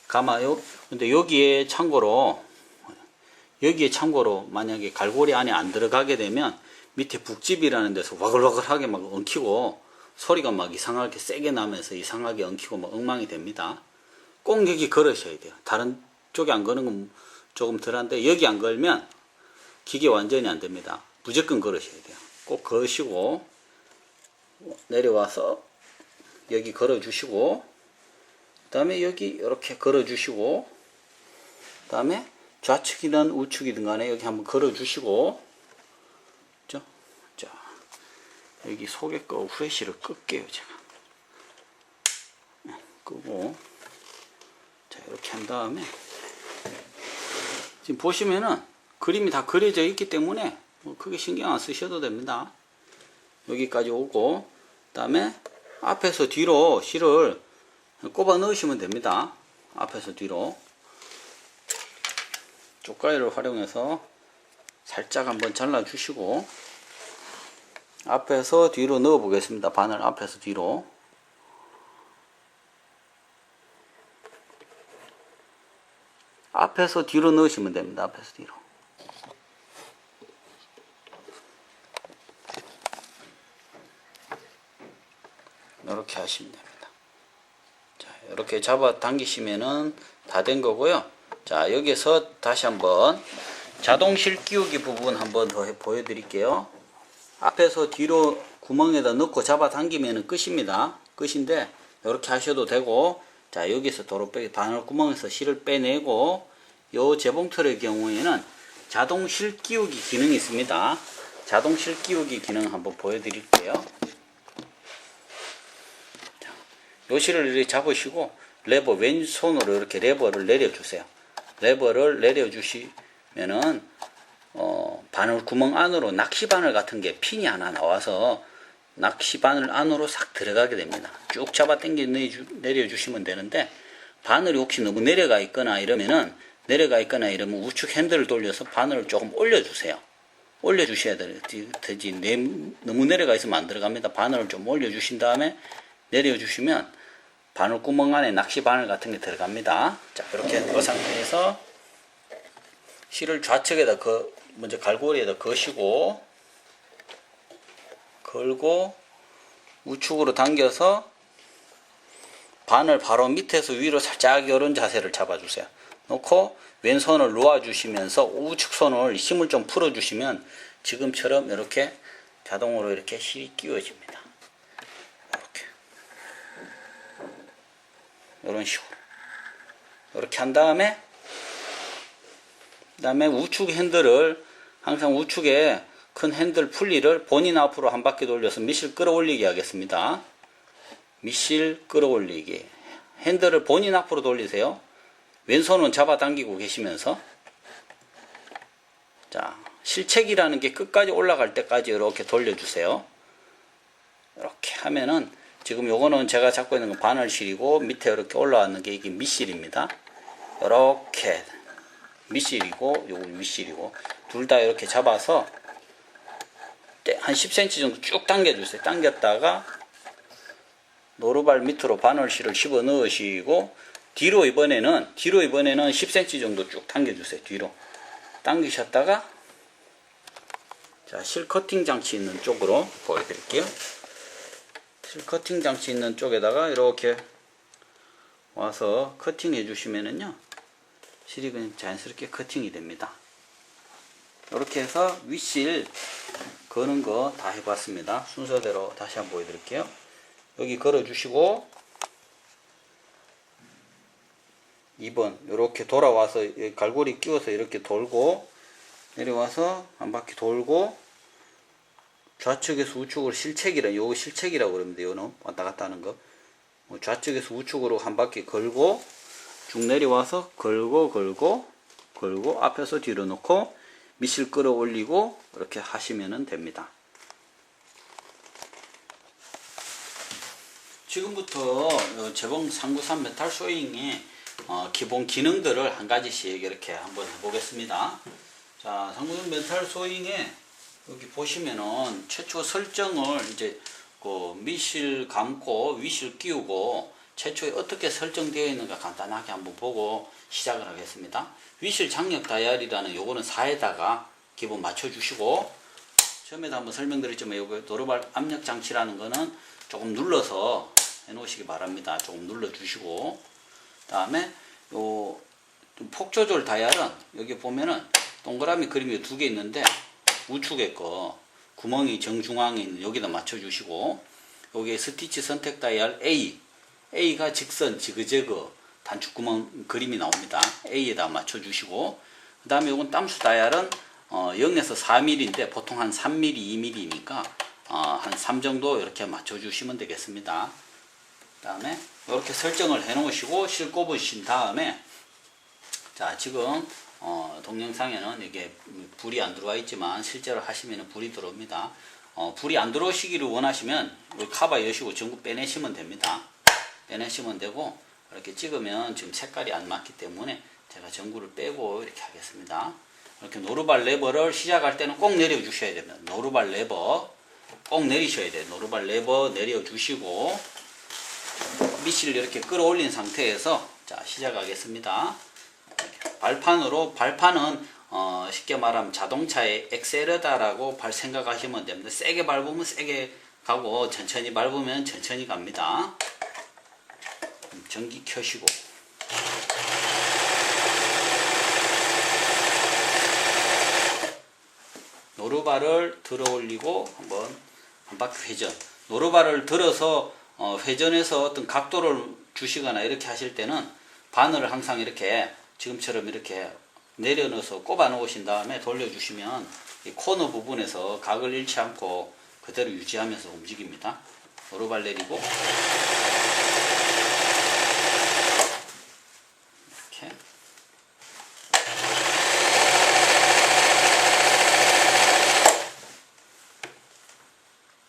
감아요. 근데 여기에 참고로 만약에 갈고리 안에 안 들어가게 되면 밑에 북집이라는 데서 와글와글하게 막 엉키고 소리가 막 이상하게 세게 나면서 이상하게 엉키고 막 엉망이 됩니다. 꼭 여기 걸으셔야 돼요. 다른 쪽에 안 거는 건 조금 덜한데 여기 안 걸면 기계 완전히 안 됩니다. 무조건 걸으셔야 돼요. 꼭 거시고 내려와서 여기 걸어주시고, 그 다음에 여기 이렇게 걸어주시고, 그 다음에 좌측이든 우측이든 간에 여기 한번 걸어주시고, 그죠? 자, 여기 속에 거 후레쉬를 끌게요, 제가. 끄고, 자, 이렇게 한 다음에, 지금 보시면은 그림이 다 그려져 있기 때문에 뭐 크게 신경 안 쓰셔도 됩니다. 여기까지 오고, 그 다음에 앞에서 뒤로 실을 꼽아 넣으시면 됩니다. 앞에서 뒤로 쪽가위를 활용해서 살짝 한번 잘라 주시고, 앞에서 뒤로 넣어 보겠습니다. 바늘 앞에서 뒤로. 앞에서 뒤로 넣으시면 됩니다. 앞에서 뒤로. 이렇게 하시면 됩니다. 자, 이렇게 잡아 당기시면은 다 된 거고요. 자, 여기서 다시 한번 자동 실 끼우기 부분 한번 더 보여드릴게요. 앞에서 뒤로 구멍에다 넣고 잡아 당기면은 끝입니다. 끝인데 이렇게 하셔도 되고, 자, 여기서 도로 빼기 바늘 구멍에서 실을 빼내고, 요 재봉틀의 경우에는 자동 실 끼우기 기능이 있습니다. 자동 실 끼우기 기능 한번 보여드릴게요. 요 실을 이렇게 잡으시고 레버 왼손으로 이렇게 레버를 내려주세요. 레버를 내려주시면은 바늘 구멍 안으로 낚시바늘 같은 게 핀이 하나 나와서 낚시바늘 안으로 싹 들어가게 됩니다. 쭉 잡아 당겨 내려주시면 되는데, 바늘이 혹시 너무 내려가 있거나 이러면 우측 핸들을 돌려서 바늘을 조금 올려주세요. 올려주셔야 되지. 너무 내려가 있으면 안 들어갑니다. 바늘을 좀 올려주신 다음에 내려주시면 바늘 구멍 안에 낚시 바늘 같은 게 들어갑니다. 자, 이렇게 그 상태에서 실을 좌측에다 먼저 갈고리에다 거시고, 걸고 우측으로 당겨서 바늘 바로 밑에서 위로 살짝 이런 자세를 잡아주세요. 놓고 왼손을 놓아주시면서 우측 손을 힘을 좀 풀어주시면 지금처럼 이렇게 자동으로 이렇게 실이 끼워집니다. 이런 식으로 이렇게 한 다음에, 그다음에 우측 핸들을 항상 우측에 큰 핸들 풀리를 본인 앞으로 한 바퀴 돌려서 밑실 끌어올리게 하겠습니다. 밑실 끌어올리기. 핸들을 본인 앞으로 돌리세요. 왼손은 잡아당기고 계시면서, 자, 실책이라는 게 끝까지 올라갈 때까지 이렇게 돌려주세요. 이렇게 하면은 지금 요거는 제가 잡고 있는 건 바늘실이고 밑에 이렇게 올라왔는 게 이게 밑실입니다. 이렇게 밑실이고 요거 윗실이고 둘 다 이렇게 잡아서 한 10cm 정도 쭉 당겨주세요. 당겼다가 노루발 밑으로 바늘실을 집어 넣으시고 뒤로 이번에는 10cm 정도 쭉 당겨주세요. 뒤로 커팅 장치 있는 쪽에다가 이렇게 와서 커팅해 주시면은요, 실이 그냥 자연스럽게 커팅이 됩니다. 이렇게 해서 윗실 거는 거 다 해봤습니다. 순서대로 다시 한번 보여드릴게요. 여기 걸어 주시고 2번 이렇게 돌아와서 갈고리 끼워서 이렇게 돌고 내려와서 한 바퀴 돌고 좌측에서 우측으로 실책이라, 요거 실책이라고 그럽니다. 요는 왔다 갔다 하는 거. 좌측에서 우측으로 한 바퀴 걸고 쭉 내려와서 걸고 앞에서 뒤로 놓고 밑실 끌어 올리고 이렇게 하시면 됩니다. 지금부터 재봉 393 메탈 소잉의 기본 기능들을 한 가지씩 이렇게 한번 해보겠습니다. 자, 393 메탈 소잉에 여기 보시면은 최초 설정을 이제 그 밑실 감고 위실 끼우고 최초에 어떻게 설정되어 있는가 간단하게 한번 보고 시작을 하겠습니다. 위실 장력 다이얼이라는 요거는 4에다가 기본 맞춰 주시고, 처음에도 한번 설명드렸지만 요거 노루발 압력 장치라는 거는 조금 눌러서 해 놓으시기 바랍니다. 조금 눌러 주시고, 다음에 요 폭 조절 다이얼은 여기 보면은 동그라미 그림이 2개 있는데 우측에 거 구멍이 정중앙에 있는 여기다 맞춰 주시고, 여기에 스티치 선택 다이얼 A가 직선 지그재그 단축구멍 그림이 나옵니다. A에다 맞춰 주시고, 그 다음에 이건 땀수 다이얼은 0에서 4mm인데 보통 한 3mm, 2mm니까 한 3 정도 이렇게 맞춰 주시면 되겠습니다. 그 다음에 이렇게 설정을 해 놓으시고 실 꼽으신 다음에, 자, 지금 동영상에는 이게 불이 안 들어와 있지만 실제로 하시면 불이 들어옵니다. 불이 안 들어오시기를 원하시면 카바 여시고 전구 빼내시면 됩니다. 빼내시면 되고, 이렇게 찍으면 지금 색깔이 안 맞기 때문에 제가 전구를 빼고 이렇게 하겠습니다. 이렇게 노루발 레버를 시작할 때는 꼭 내려 주셔야 됩니다. 노루발 레버 꼭 내리셔야 돼요. 노루발 레버 내려 주시고 밑을 이렇게 끌어올린 상태에서 자, 시작하겠습니다. 발판은 쉽게 말하면 자동차의 엑셀러다라고 생각하시면 됩니다. 세게 밟으면 세게 가고 천천히 밟으면 천천히 갑니다. 전기 켜시고, 노루발을 들어 올리고 한번 한 바퀴 회전. 노루발을 들어서 회전해서 어떤 각도를 주시거나 이렇게 하실 때는 바늘을 항상 이렇게 지금처럼 이렇게 내려넣어서 꼽아 놓으신 다음에 돌려주시면 이 코너 부분에서 각을 잃지 않고 그대로 유지하면서 움직입니다. 노루발 내리고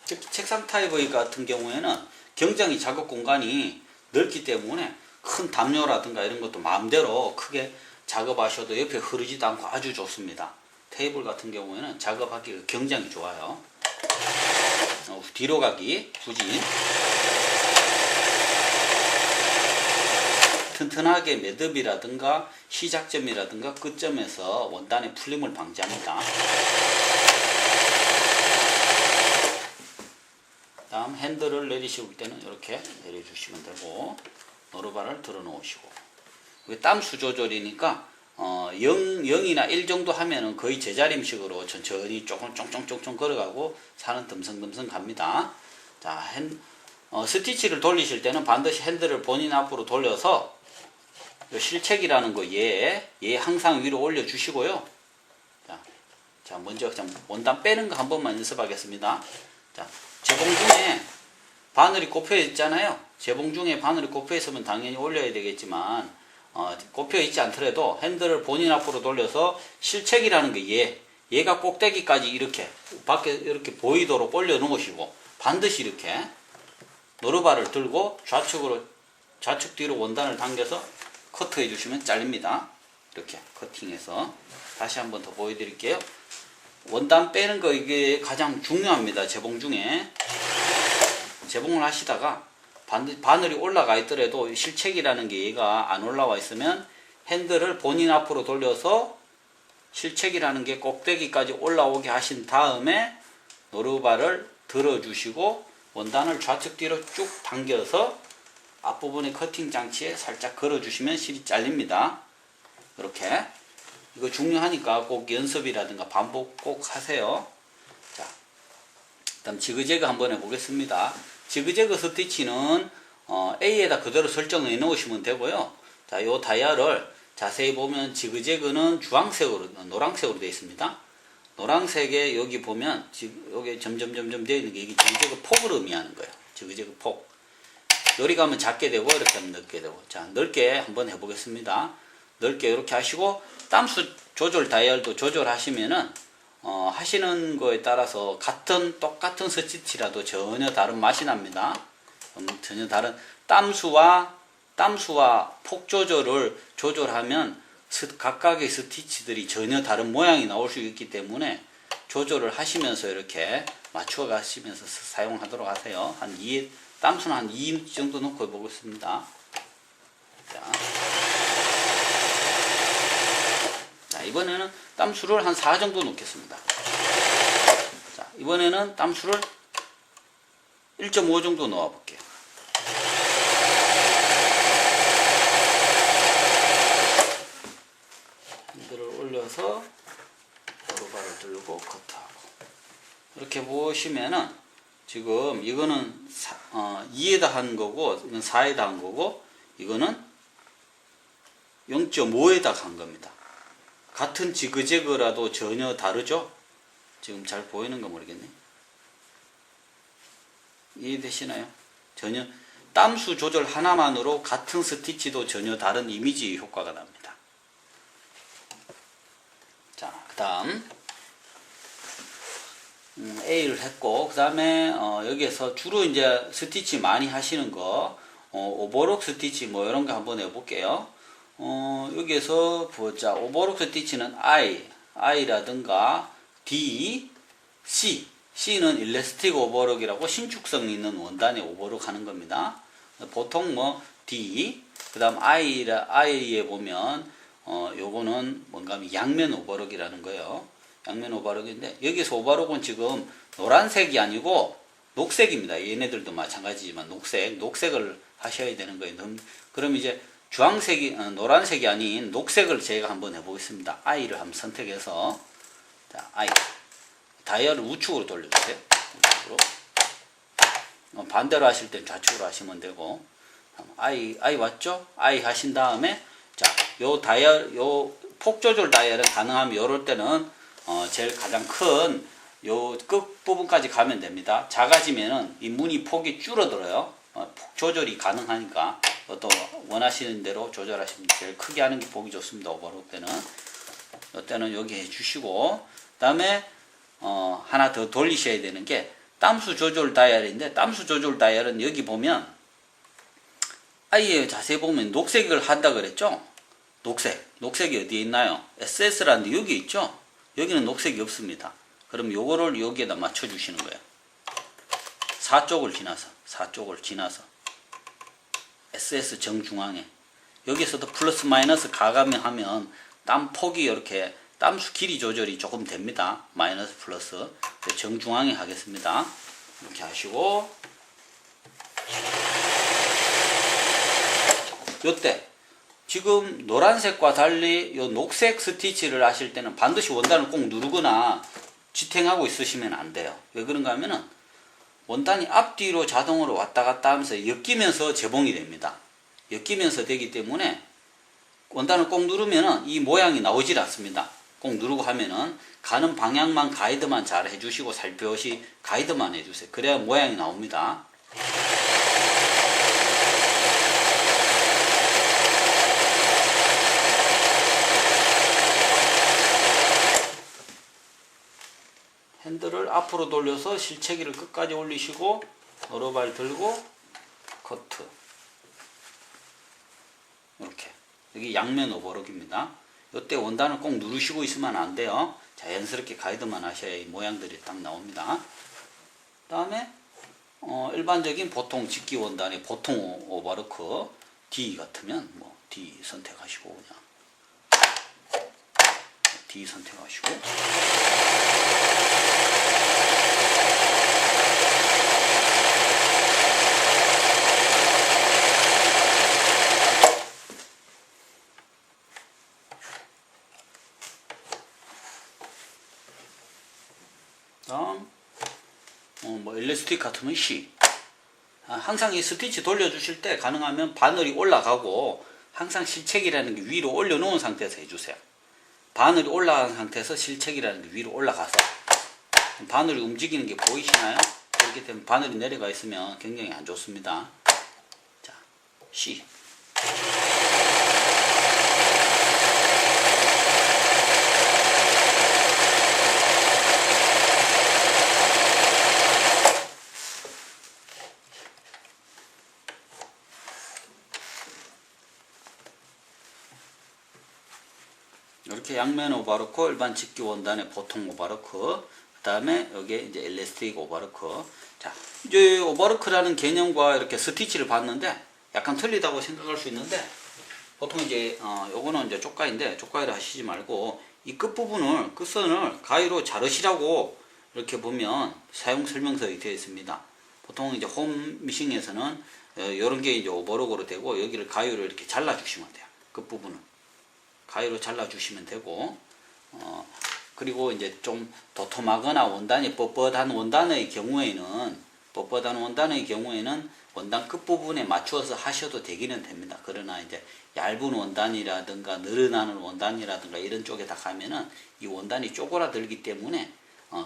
이렇게 책상 타입의 같은 경우에는 굉장히 작업 공간이 넓기 때문에 큰 담요라든가 이런 것도 마음대로 크게 작업하셔도 옆에 흐르지도 않고 아주 좋습니다. 테이블 같은 경우에는 작업하기가 굉장히 좋아요. 뒤로 가기 후진. 튼튼하게 매듭이라든가 시작점이라든가 끝점에서 원단의 풀림을 방지합니다. 다음 핸들을 내리실 때는 이렇게 내려주시면 되고, 노루발을 들어 놓으시고, 땀수 조절이니까 0이나 1 정도 하면은 거의 제자림식으로 천천히 조금 쫑쫑쫑쫑 걸어가고 산은 듬성듬성 갑니다. 자, 스티치를 돌리실 때는 반드시 핸들을 본인 앞으로 돌려서 실책이라는 거 얘 항상 위로 올려 주시고요. 자, 먼저 원단 빼는 거 한 번만 연습하겠습니다. 자, 재봉 중에 바늘이 꼽혀 있잖아요. 재봉 중에 바늘이 꼽혀 있으면 당연히 올려야 되겠지만 꼽혀 있지 않더라도 핸들을 본인 앞으로 돌려서 실책이라는 게 얘가 꼭대기까지 이렇게 밖에 이렇게 보이도록 올려 놓으시고, 반드시 이렇게 노루발을 들고 좌측 뒤로 원단을 당겨서 커트해 주시면 잘립니다. 이렇게 커팅해서 다시 한번 더 보여드릴게요. 원단 빼는 거 이게 가장 중요합니다. 재봉 중에 재봉을 하시다가 바늘이 올라가 있더라도 실책이라는 게 얘가 안 올라와 있으면 핸들을 본인 앞으로 돌려서 실책이라는 게 꼭대기까지 올라오게 하신 다음에 노루발을 들어 주시고 원단을 좌측 뒤로 쭉 당겨서 앞부분의 커팅 장치에 살짝 걸어주시면 실이 잘립니다. 이렇게. 이거 중요하니까 꼭 연습이라든가 반복 꼭 하세요. 자, 다음 지그재그 한번 해보겠습니다. 지그재그 스티치는 A에다 그대로 설정해 놓으시면 되고요. 자, 요 다이얼을 자세히 보면 지그재그는 주황색으로, 노란색으로 되어 있습니다. 노란색에 여기 보면 여기 점점점점 되어 있는 게 이게 지그재그 폭을 의미하는 거예요. 지그재그 폭. 요리 가면 작게 되고 이렇게 하면 넓게 되고. 자, 넓게 한번 해보겠습니다. 넓게 이렇게 하시고 땀수 조절 다이얼도 조절하시면은 하시는 거에 따라서 똑같은 스티치라도 전혀 다른 맛이 납니다. 전혀 다른 땀수와 폭 조절을 조절하면 각각의 스티치들이 전혀 다른 모양이 나올 수 있기 때문에 조절을 하시면서 이렇게 맞춰 가시면서 사용하도록 하세요. 땀수는 한 2 정도 놓고 해보겠습니다. 자, 이번에는 땀수를 한 4 정도 놓겠습니다. 자, 이번에는 땀수를 1.5 정도 놓아 볼게요. 핸들을 올려서 오른발을 들고 커트하고. 이렇게 보시면은 지금 이거는 2에다 한 거고, 이건 4에다 한 거고, 이거는 0.5에다 한 겁니다. 같은 지그재그라도 전혀 다르죠? 지금 잘 보이는 거 모르겠네. 이해되시나요? 전혀 땀수 조절 하나만으로 같은 스티치도 전혀 다른 이미지 효과가 납니다. 자, 그 다음 A를 했고, 그 다음에 여기에서 주로 이제 스티치 많이 하시는 거 오버록 스티치 뭐 이런 거 한번 해볼게요. 여기에서 보자. 오버록 스티치는 I라든가 D, C는 일레스틱 오버록이라고 신축성 있는 원단에 오버록 하는 겁니다. 보통 뭐 D, 그 다음 I에 보면 요거는 뭔가 양면 오버록이라는 거예요. 양면 오버록인데 여기서 오버록은 지금 노란색이 아니고 녹색입니다. 얘네들도 마찬가지지만 녹색을 하셔야 되는 거예요. 그럼 이제 노란색이 아닌 녹색을 제가 한번 해보겠습니다. I를 한번 선택해서, 자, I. 다이얼을 우측으로 돌려주세요. 우측으로. 반대로 하실 땐 좌측으로 하시면 되고, I 왔죠? I 하신 다음에, 자, 요 폭 조절 다이얼은 가능하면 요럴 때는, 제일 가장 큰 요 끝부분까지 가면 됩니다. 작아지면은 이 무늬 폭이 줄어들어요. 폭 조절이 가능하니까 또 원하시는 대로 조절하시면 제일 크게 하는 게 보기 좋습니다. 오버록 때는. 이때는 여기 해주시고, 그 다음에 하나 더 돌리셔야 되는 게 땀수 조절 다이얼인데, 땀수 조절 다이얼은 여기 보면 아예 자세히 보면 녹색을 한다 그랬죠? 녹색이 어디에 있나요? SS라는데 여기 있죠? 여기는 녹색이 없습니다. 그럼 요거를 여기에다 맞춰 주시는 거예요. 4쪽을 지나서 SS 정중앙에, 여기서도 플러스 마이너스 가감하면 땀 폭이 이렇게 땀수 길이 조절이 조금 됩니다. 마이너스 플러스. 정중앙에 하겠습니다. 이렇게 하시고, 요때 지금 노란색과 달리 요 녹색 스티치를 하실 때는 반드시 원단을 꼭 누르거나 지탱하고 있으시면 안 돼요. 왜 그런가 하면은 원단이 앞뒤로 자동으로 왔다 갔다 하면서 엮이면서 재봉이 됩니다. 엮이면서 되기 때문에 원단을 꼭 누르면은 이 모양이 나오질 않습니다. 꼭 누르고 하면은 가는 방향만 가이드만 잘 해주시고 살펴시 가이드만 해주세요. 그래야 모양이 나옵니다. 핸들을 앞으로 돌려서 실체기를 끝까지 올리시고 오른발 들고 커트. 이렇게. 여기 양면 오버록입니다. 이때 원단을 꼭 누르시고 있으면 안 돼요. 자연스럽게 가이드만 하셔야 이 모양들이 딱 나옵니다. 그 다음에 일반적인 보통 직기 원단의 보통 오버로크 D 같으면 뭐 D 선택하시고 그냥 D 선택하시고 뭐 엘라스틱 같으면 C. 항상 이 스티치 돌려주실 때 가능하면 바늘이 올라가고 항상 실책이라는 게 위로 올려놓은 상태에서 해주세요. 바늘이 올라간 상태에서 실책이라는 게 위로 올라가서 바늘이 움직이는 게 보이시나요? 그렇기 때문에 바늘이 내려가 있으면 굉장히 안 좋습니다. 자, C. 이렇게 양면 오버로크, 일반 직기 원단의 보통 오버로크, 그 다음에 여기에 이제 엘라스틱 오버로크. 자, 이제 오버로크라는 개념과 이렇게 스티치를 봤는데 약간 틀리다고 생각할 수 있는데, 보통 이제 요거는 이제 쪽가인데 쪽가위를 하시지 말고 이 끝부분을, 끝선을 가위로 자르시라고 이렇게 보면 사용 설명서에 되어 있습니다. 보통 이제 홈 미싱에서는 요런 게 이제 오버로크로 되고, 여기를 가위로 이렇게 잘라 주시면 돼요. 끝부분을 가위로 잘라 주시면 되고, 그리고 이제 좀 도톰하거나 원단이 뻣뻣한 원단의 경우에는 원단 끝부분에 맞추어서 하셔도 되기는 됩니다. 그러나 이제 얇은 원단이라든가 늘어나는 원단이라든가 이런 쪽에다 가면은 이 원단이 쪼그라들기 때문에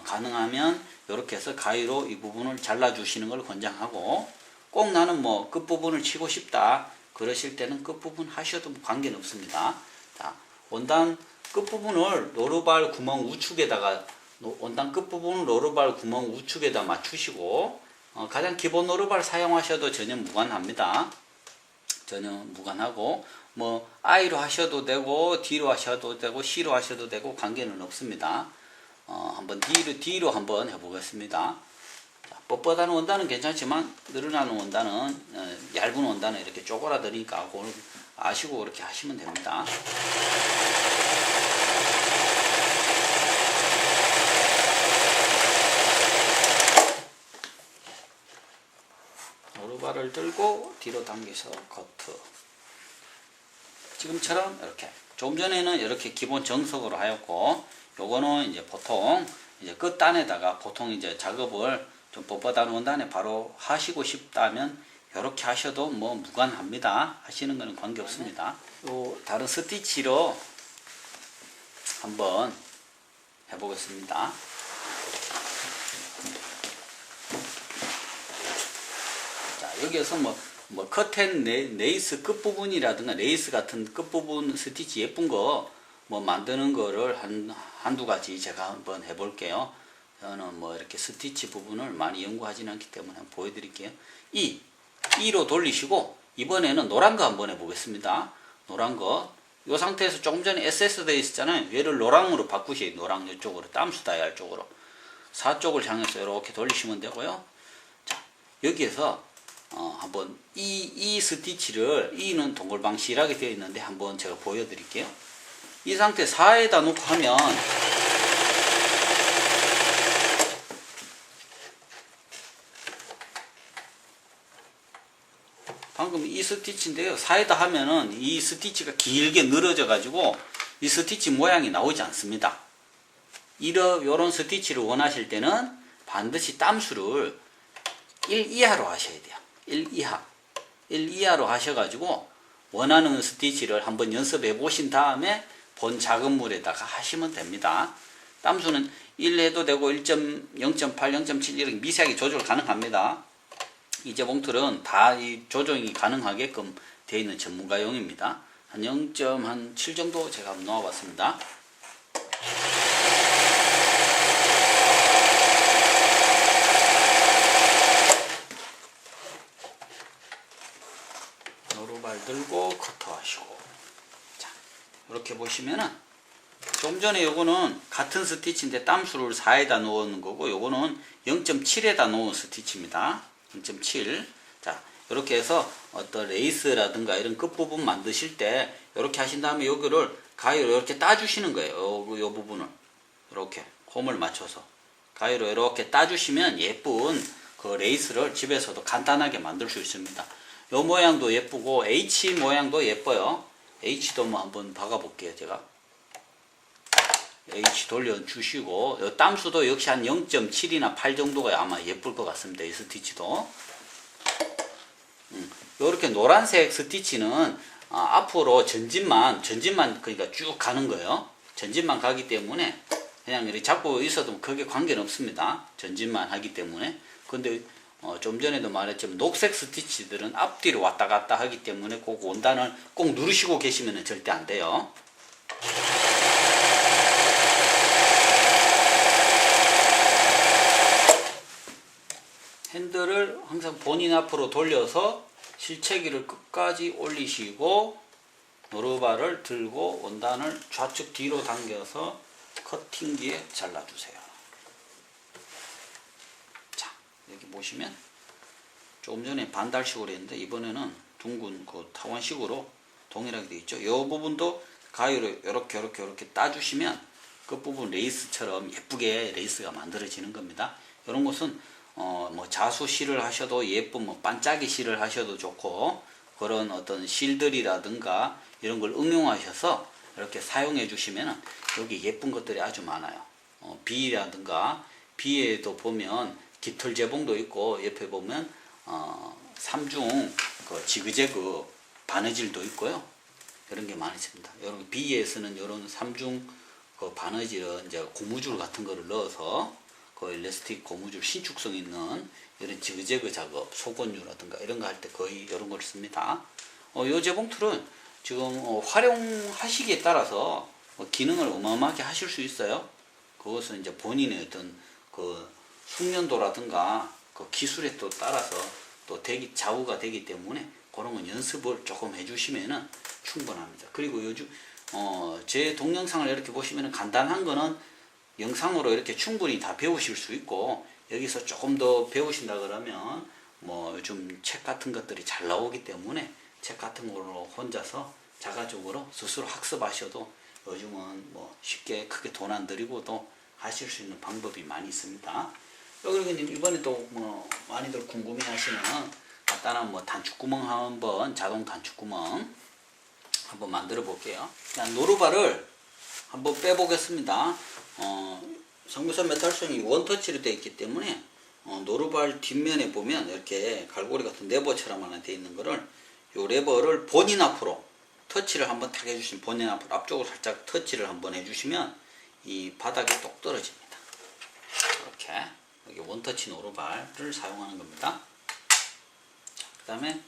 가능하면 이렇게 해서 가위로 이 부분을 잘라 주시는 걸 권장하고, 꼭 나는 뭐 끝부분을 치고 싶다 그러실 때는 끝부분 하셔도 관계는 없습니다. 자, 원단 끝부분을 로르발 구멍 우측에다가, 원단 끝부분을 로르발 구멍 우측에다 맞추시고, 가장 기본 로르발 사용하셔도 전혀 무관합니다. 전혀 무관하고, 뭐 I로 하셔도 되고 D로 하셔도 되고 C로 하셔도 되고 관계는 없습니다. 한번 D로 한번 해보겠습니다. 자, 뻣뻣한 원단은 괜찮지만 늘어나는 원단은, 얇은 원단은 이렇게 쪼그라드니까 그걸 아시고 그렇게 하시면 됩니다. 오르발을 들고 뒤로 당겨서 커트. 지금처럼 이렇게. 조금 전에는 이렇게 기본 정석으로 하였고, 요거는 이제 보통 이제 끝단에다가 보통 이제 작업을 좀 뻣뻣한 원단에 바로 하시고 싶다면 이렇게 하셔도 뭐 무관합니다. 하시는 거는 관계 없습니다. 요 다른 스티치로 한번 해보겠습니다. 자, 여기에서 뭐 커튼 레이스 끝부분이라든가 레이스 같은 끝부분 스티치 예쁜 거 뭐 만드는 거를 한두 가지 제가 한번 해볼게요. 저는 뭐 이렇게 스티치 부분을 많이 연구하지는 않기 때문에 한번 보여드릴게요. E로 돌리시고, 이번에는 노란 거 한번 해보겠습니다. 노란 거. 이 상태에서 조금 전에 SS 되어 있었잖아요. 얘를 노랑으로 바꾸셔야 돼요. 노랑 이쪽으로, 땀수 다이얼 쪽으로. 4쪽을 향해서 이렇게 돌리시면 되고요. 자, 여기에서 한번 이 스티치를, E는 동글방실하게 되어 있는데 한번 제가 보여드릴게요. 이 상태 4에다 놓고 하면 방금 이 스티치인데요. 4에다 하면은 이 스티치가 길게 늘어져 가지고 이 스티치 모양이 나오지 않습니다. 요런 스티치를 원하실 때는 반드시 땀수를 1 이하로 하셔야 돼요. 1 이하로 하셔가지고 원하는 스티치를 한번 연습해 보신 다음에 본 작은 물에다가 하시면 됩니다. 땀수는 1 해도 되고 1.0.8, 0.7 이렇게 미세하게 조절 가능합니다. 이 재봉틀은 다 이 조정이 가능하게끔 되어 있는 전문가용입니다. 한 0.7 정도 제가 한번 놓아봤습니다. 노루발 들고 커터하시고, 자, 이렇게 보시면은 좀 전에 요거는 같은 스티치인데 땀수를 4에다 놓는 거고, 요거는 0.7에다 놓은 스티치입니다. 0.7. 자, 이렇게 해서 어떤 레이스라든가 이런 끝부분 만드실 때 이렇게 하신 다음에 여기를 가위로 이렇게 따주시는 거예요. 요 부분을 이렇게 홈을 맞춰서 가위로 이렇게 따주시면 예쁜 그 레이스를 집에서도 간단하게 만들 수 있습니다. 요 모양도 예쁘고 H 모양도 예뻐요. H도 뭐 한번 박아 볼게요. 제가 H 돌려주시고, 요 땀수도 역시 한 0.7이나 8 정도가 아마 예쁠 것 같습니다. 이 스티치도. 요렇게 노란색 스티치는 앞으로 전진만 그러니까 쭉 가는 거예요. 전진만 가기 때문에 그냥 이렇게 잡고 있어도 크게 관계는 없습니다. 전진만 하기 때문에. 근데 좀 전에도 말했지만 녹색 스티치들은 앞뒤로 왔다 갔다 하기 때문에 그 원단을 꼭 누르시고 계시면 절대 안 돼요. 핸들을 항상 본인 앞으로 돌려서 실체기를 끝까지 올리시고 노루발을 들고 원단을 좌측 뒤로 당겨서 커팅기에 잘라주세요. 자, 여기 보시면 조금 전에 반달식으로 했는데 이번에는 둥근 그 타원식으로 동일하게 되어 있죠. 이 부분도 가위로 이렇게 따주시면 끝부분 레이스처럼 예쁘게 레이스가 만들어지는 겁니다. 이런 것은 뭐 자수 실을 하셔도 예쁜 뭐 반짝이 실을 하셔도 좋고, 그런 어떤 실들이라든가 이런 걸 응용하셔서 이렇게 사용해 주시면 여기 예쁜 것들이 아주 많아요. 비라든가 비에도 보면 깃털 재봉도 있고, 옆에 보면 3중 그 지그재그 바느질도 있고요. 이런 게 많이 있습니다. 여러분 비에 쓰는 이런 3중 그 바느질은 이제 고무줄 같은 거를 넣어서 그 일라스틱 고무줄 신축성 있는 이런 지그재그 작업, 속건류라든가 이런 거 할 때 거의 이런 걸 씁니다. 이 재봉틀은 지금 활용하시기에 따라서 기능을 어마어마하게 하실 수 있어요. 그것은 이제 본인의 어떤 그 숙련도라든가 그 기술에 또 따라서 또 좌우가 되기 때문에 그런 건 연습을 조금 해주시면은 충분합니다. 그리고 요즘 제 동영상을 이렇게 보시면은 간단한 거는 영상으로 이렇게 충분히 다 배우실 수 있고, 여기서 조금 더 배우신다 그러면 뭐 요즘 책 같은 것들이 잘 나오기 때문에 책 같은 걸로 혼자서 자가적으로 스스로 학습하셔도 요즘은 뭐 쉽게 크게 돈 안 들이고도 하실 수 있는 방법이 많이 있습니다. 그리고 이번에 또 뭐 많이들 궁금해 하시는 간단한 뭐 단축구멍 한번, 자동 단축구멍 한번 만들어 볼게요. 노루발을 한번 빼보겠습니다. 성부산 메탈성이 원터치로 되어 있기 때문에 노루발 뒷면에 보면 이렇게 갈고리 같은 레버처럼 하나 되어 있는 거를, 요 레버를 본인 앞으로 터치를 한번 탁 해주시면, 본인 앞쪽으로 살짝 터치를 한번 해주시면 이 바닥에 똑 떨어집니다. 이렇게 여기 원터치 노루발을 사용하는 겁니다. 그 다음에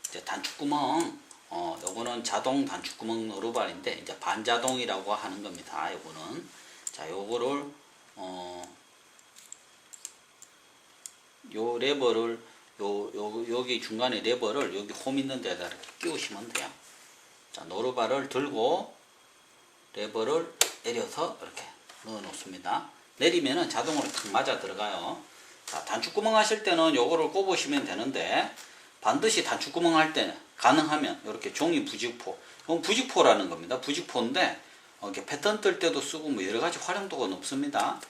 이제 단축구멍, 요거는 자동 단축구멍 노루발인데 이제 반자동이라고 하는 겁니다. 요거는 자, 요거를 요 레버를 여기 중간에 레버를 여기 홈 있는 데다 이렇게 끼우시면 돼요. 자, 노루발을 들고 레버를 내려서 이렇게 넣어 놓습니다. 내리면은 자동으로 탁 맞아 들어가요. 자, 단축구멍 하실 때는 요거를 꼽으시면 되는데, 반드시 단축구멍 할 때는 가능하면 이렇게 종이 부직포, 이건 부직포라는 겁니다. 부직포인데 이렇게 패턴 뜰 때도 쓰고 뭐 여러 가지 활용도가 높습니다.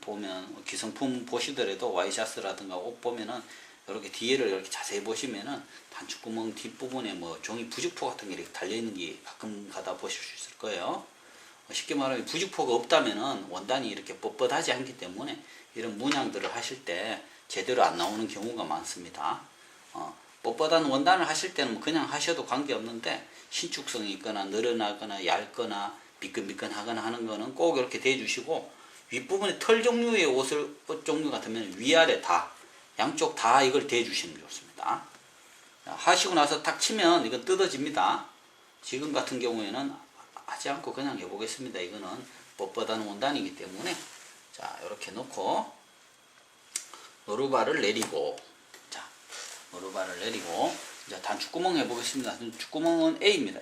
보면 기성품 보시더라도 와이셔츠라든가 옷 보면은 이렇게 뒤에를 이렇게 자세히 보시면은 단축구멍 뒷부분에 뭐 종이 부직포 같은 게 이렇게 달려 있는 게 가끔 가다 보실 수 있을 거예요. 쉽게 말하면 부직포가 없다면은 원단이 이렇게 뻣뻣하지 않기 때문에 이런 문양들을 하실 때 제대로 안 나오는 경우가 많습니다. 뻣뻣한 원단을 하실 때는 그냥 하셔도 관계없는데, 신축성이 있거나 늘어나거나 얇거나 미끈미끈하거나 하는 거는 꼭 이렇게 대주시고, 윗부분에 털 종류의 옷 종류 같으면 위아래 다, 양쪽 다 이걸 대주시면 좋습니다. 하시고 나서 탁 치면 이건 뜯어집니다. 지금 같은 경우에는 하지 않고 그냥 해보겠습니다. 이거는 뻣뻣한 원단이기 때문에. 자, 이렇게 놓고 노루발을 내리고, 자, 노루발을 내리고 이제 단축구멍 해보겠습니다. 단축구멍은 A입니다.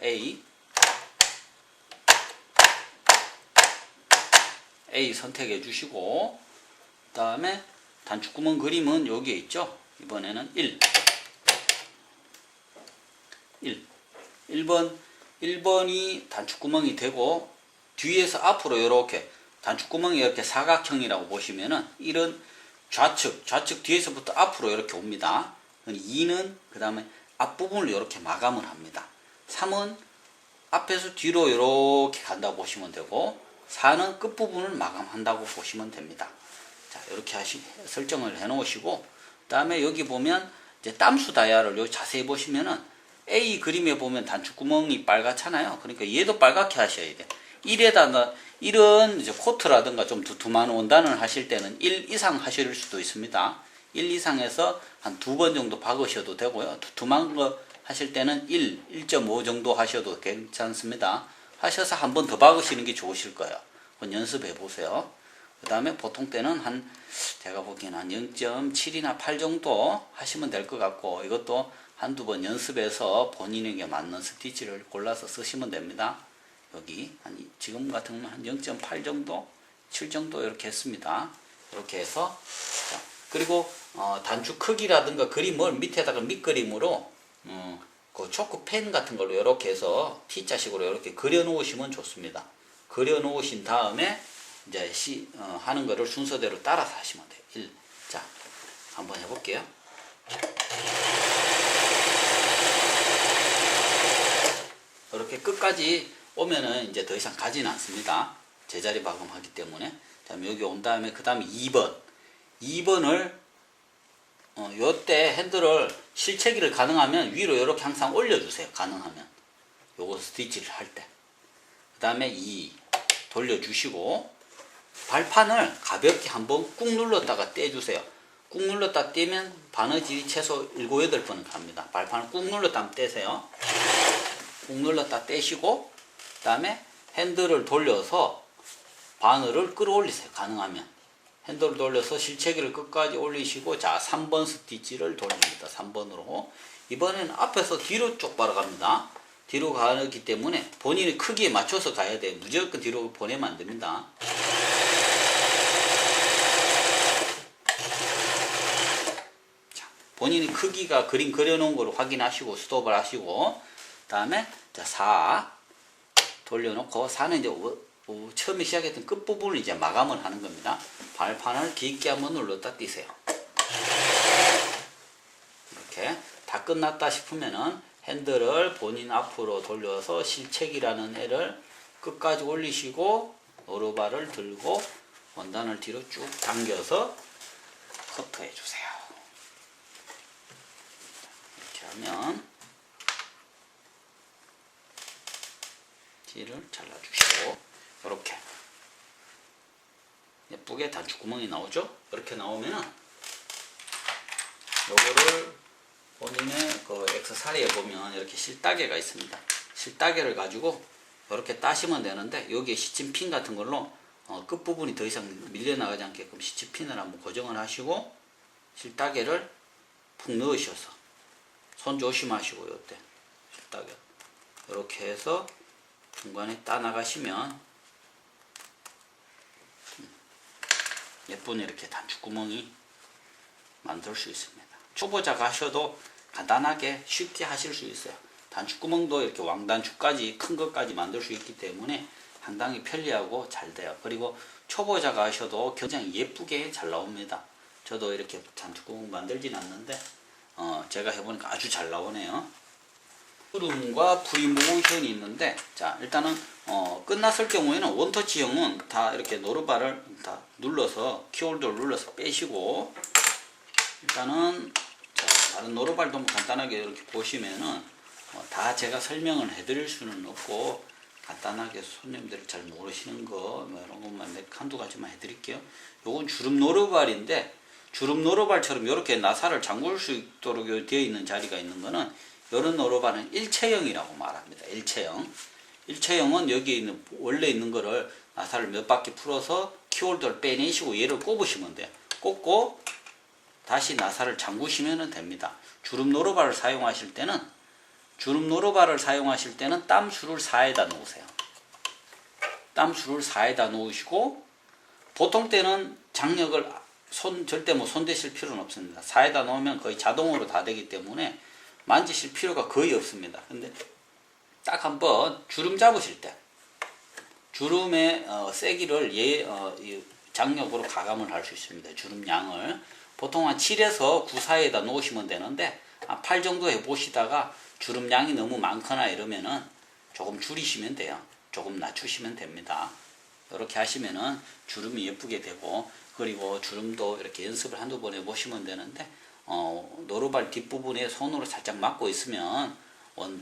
A 선택해 주시고, 그 다음에 단축구멍 그림은 여기에 있죠. 이번에는 1번이 단축구멍이 되고, 뒤에서 앞으로 이렇게 단축구멍이 이렇게 사각형이라고 보시면은 1은 좌측 뒤에서부터 앞으로 이렇게 옵니다. 2는 그 다음에 앞부분을 이렇게 마감을 합니다. 3은 앞에서 뒤로 이렇게 간다고 보시면 되고, 4는 끝부분을 마감한다고 보시면 됩니다. 자, 이렇게 설정을 해 놓으시고, 그 다음에 여기 보면 이제 땀수 다이아를 요 자세히 보시면은 A 그림에 보면 단축구멍이 빨갛잖아요. 그러니까 얘도 빨갛게 하셔야 돼. 1에다 이런 이제 코트라든가 좀 두툼한 원단을 하실 때는 1 이상 하실 수도 있습니다. 1 이상에서 한 2번 정도 박으셔도 되고요. 두툼한 거 하실 때는 1.5 정도 하셔도 괜찮습니다. 하셔서 한 번 더 박으시는 게 좋으실 거예요. 한번 연습해 보세요. 그 다음에 보통 때는 제가 보기에는 한 0.7이나 8 정도 하시면 될 것 같고, 이것도 한두 번 연습해서 본인에게 맞는 스티치를 골라서 쓰시면 됩니다. 여기 지금 같은 경우는 한 0.8 정도, 7 정도 이렇게 했습니다. 이렇게 해서, 자, 그리고 단축 크기라든가 그림을 밑에다가 밑그림으로 그 초크 펜 같은 걸로 이렇게 해서 T자식으로 이렇게 그려 놓으시면 좋습니다. 그려 놓으신 다음에 이제 하는 거를 순서대로 따라서 하시면 돼요. 1. 자, 한번 해볼게요. 이렇게 끝까지 오면은 이제 더 이상 가지는 않습니다. 제자리 박음하기 때문에. 다음에 여기 온 다음에 그 다음에 2번. 2번을 요때 핸들을 실체기를 가능하면 위로 이렇게 항상 올려주세요. 가능하면. 요거 스티치를 할 때. 그 다음에 2 돌려주시고, 발판을 가볍게 한번 꾹 눌렀다가 떼주세요. 꾹 눌렀다 떼면 바느질이 최소 7, 8번은 갑니다. 발판을 꾹 눌렀다 떼세요. 꾹 눌렀다 떼시고, 그 다음에 핸들을 돌려서 바늘을 끌어올리세요. 가능하면. 핸들을 돌려서 실체기를 끝까지 올리시고, 자, 3번 스티치를 돌립니다. 3번으로. 이번에는 앞에서 뒤로 쪽 바라갑니다. 뒤로 가기 때문에 본인의 크기에 맞춰서 가야 돼요. 무조건 뒤로 보내면 안 됩니다. 자, 본인의 크기가 그림 그려놓은 걸 확인하시고 스톱을 하시고, 그 다음에 자, 4 돌려놓고, 4는 이제 처음에 시작했던 끝부분을 이제 마감을 하는 겁니다. 발판을 깊게 한번 눌렀다 띄세요. 이렇게 다 끝났다 싶으면은 핸들을 본인 앞으로 돌려서 실책이라는 애를 끝까지 올리시고, 오르발을 들고 원단을 뒤로 쭉 당겨서 커트해 주세요. 이렇게 하면 뒤를 잘라주시고, 이렇게 예쁘게 단축구멍이 나오죠? 이렇게 나오면은 요거를 본인의 그 액세서리에 보면 이렇게 실따개가 있습니다. 실따개를 가지고 이렇게 따시면 되는데, 여기에 시침핀 같은 걸로 끝부분이 더 이상 밀려나가지 않게끔 시침핀을 한번 고정을 하시고, 실따개를 푹 넣으셔서 손 조심하시고, 요때 실따개 이렇게 해서 중간에 따 나가시면 예쁜 이렇게 단축구멍이 만들 수 있습니다. 초보자가 하셔도 간단하게 쉽게 하실 수 있어요. 단축구멍도 이렇게 왕단축까지 큰 것까지 만들 수 있기 때문에 상당히 편리하고 잘 돼요. 그리고 초보자가 하셔도 굉장히 예쁘게 잘 나옵니다. 저도 이렇게 단축구멍 만들진 않는데 제가 해보니까 아주 잘 나오네요. 주름과 프리모션이 있는데, 자, 일단은 끝났을 경우에는 원터치형은 다 이렇게 노르바를 다 눌러서 키홀더를 눌러서 빼시고, 일단은 자, 다른 노르발도 간단하게 이렇게 보시면은 다 제가 설명을 해드릴 수는 없고, 간단하게 손님들이 잘 모르시는 거 이런 것만 한두 가지만 해드릴게요. 요건 주름 노르발인데, 주름 노르발처럼 이렇게 나사를 잠글 수 있도록 되어 있는 자리가 있는 거는, 이런 노르발은 일체형이라고 말합니다. 일체형. 일체형은 여기 있는 원래 있는 거를 나사를 몇 바퀴 풀어서 키홀더를 빼내시고 얘를 꼽으시면 돼요. 꼽고 다시 나사를 잠그시면 됩니다. 주름 노르발을 사용하실 때는 땀수를 4에다 놓으세요. 땀수를 4에다 놓으시고, 보통 때는 장력을 절대 손 대실 필요는 없습니다. 4에다 놓으면 거의 자동으로 다 되기 때문에 만지실 필요가 거의 없습니다. 근데 딱 한번 주름 잡으실 때 주름의 세기를 장력으로 가감을 할 수 있습니다. 주름 양을 보통 한 7에서 9 사이에다 놓으시면 되는데, 한 8 정도 해보시다가 주름 양이 너무 많거나 이러면은 조금 줄이시면 돼요. 조금 낮추시면 됩니다. 이렇게 하시면은 주름이 예쁘게 되고, 그리고 주름도 이렇게 연습을 한두 번 해보시면 되는데, 노루발 뒷부분에 손으로 살짝 막고 있으면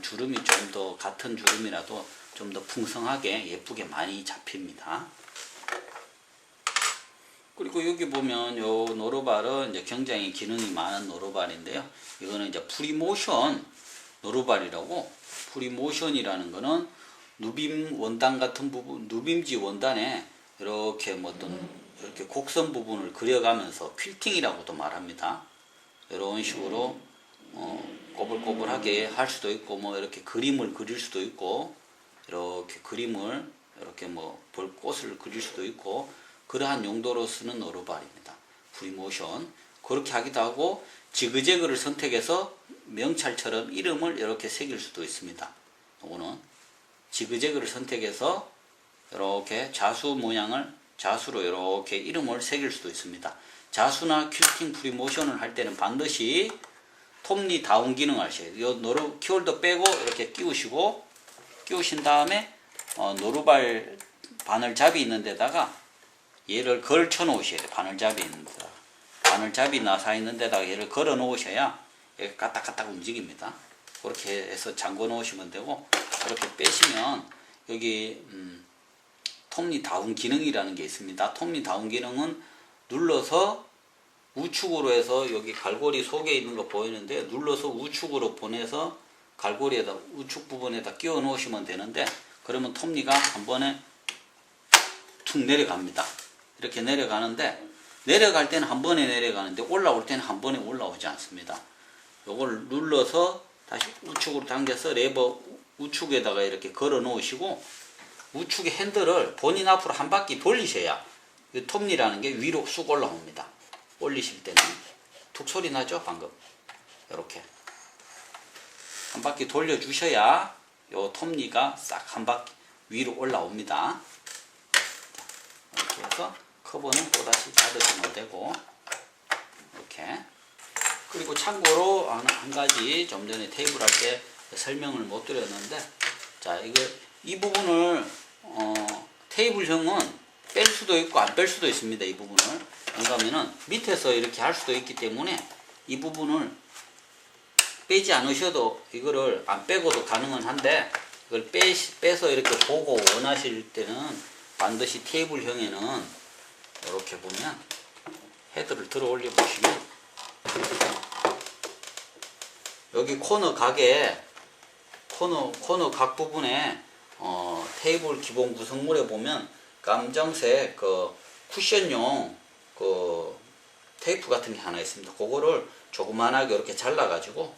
주름이 좀 더 같은 주름이라도 좀 더 풍성하게 예쁘게 많이 잡힙니다. 그리고 여기 보면 요 노루발은 이제 굉장히 기능이 많은 노루발인데요. 이거는 이제 프리모션 노루발이라고, 프리모션이라는 거는 누빔 원단 같은 부분, 누빔지 원단에 이렇게 뭐 어떤 이렇게 곡선 부분을 그려가면서 퀼팅이라고도 말합니다. 이런 식으로 꼬불꼬불하게 할 수도 있고, 뭐 이렇게 그림을 그릴 수도 있고, 이렇게 그림을 이렇게 뭐 벌꽃을 그릴 수도 있고, 그러한 용도로 쓰는 노루발입니다. 프리모션. 그렇게 하기도 하고, 지그재그를 선택해서 명찰처럼 이름을 이렇게 새길 수도 있습니다. 이거는 지그재그를 선택해서 이렇게 자수 모양을 자수로 이렇게 이름을 새길 수도 있습니다. 자수나 퀼팅 프리모션을 할 때는 반드시 톱니 다운 기능을 하셔야 돼요. 노루 키홀더 빼고 이렇게 끼우신 다음에 노루발 바늘잡이 있는 데다가 얘를 걸쳐 놓으셔야 돼요. 바늘잡이 있는 데다가. 바늘잡이 나사 있는 데다가 얘를 걸어 놓으셔야 얘가 까딱까딱 움직입니다. 그렇게 해서 잠궈 놓으시면 되고, 이렇게 빼시면 여기 톱니 다운 기능이라는 게 있습니다. 톱니 다운 기능은 눌러서 우측으로 해서 여기 갈고리 속에 있는 거 보이는데, 눌러서 우측으로 보내서 갈고리에다 우측 부분에다 끼워 놓으시면 되는데, 그러면 톱니가 한 번에 툭 내려갑니다. 이렇게 내려가는데, 내려갈 때는 한 번에 내려가는데 올라올 때는 한 번에 올라오지 않습니다. 요걸 눌러서 다시 우측으로 당겨서 레버 우측에다가 이렇게 걸어 놓으시고, 우측의 핸들을 본인 앞으로 한 바퀴 돌리셔야 이 톱니라는 게 위로 쑥 올라옵니다. 올리실 때는 툭 소리 나죠? 방금 이렇게 한 바퀴 돌려 주셔야 요 톱니가 싹 한 바퀴 위로 올라옵니다. 이렇게 해서 커버는 또다시 닫으시면 되고, 이렇게. 그리고 참고로 한 가지 좀 전에 테이블 할 때 설명을 못 드렸는데, 자, 이 부분을 테이블형은 뺄 수도 있고 안 뺄 수도 있습니다. 이 부분을. 왜냐하면은 밑에서 이렇게 할 수도 있기 때문에 이 부분을 빼지 않으셔도, 이거를 안 빼고도 가능은 한데, 이걸 빼서 이렇게 보고 원하실 때는 반드시 테이블형에는 이렇게 보면 헤드를 들어 올려 보시면 여기 코너 각에 코너 각 부분에 테이블 기본 구성물에 보면 검정색 그 쿠션용 그 테이프 같은 게 하나 있습니다. 그거를 조그만하게 이렇게 잘라 가지고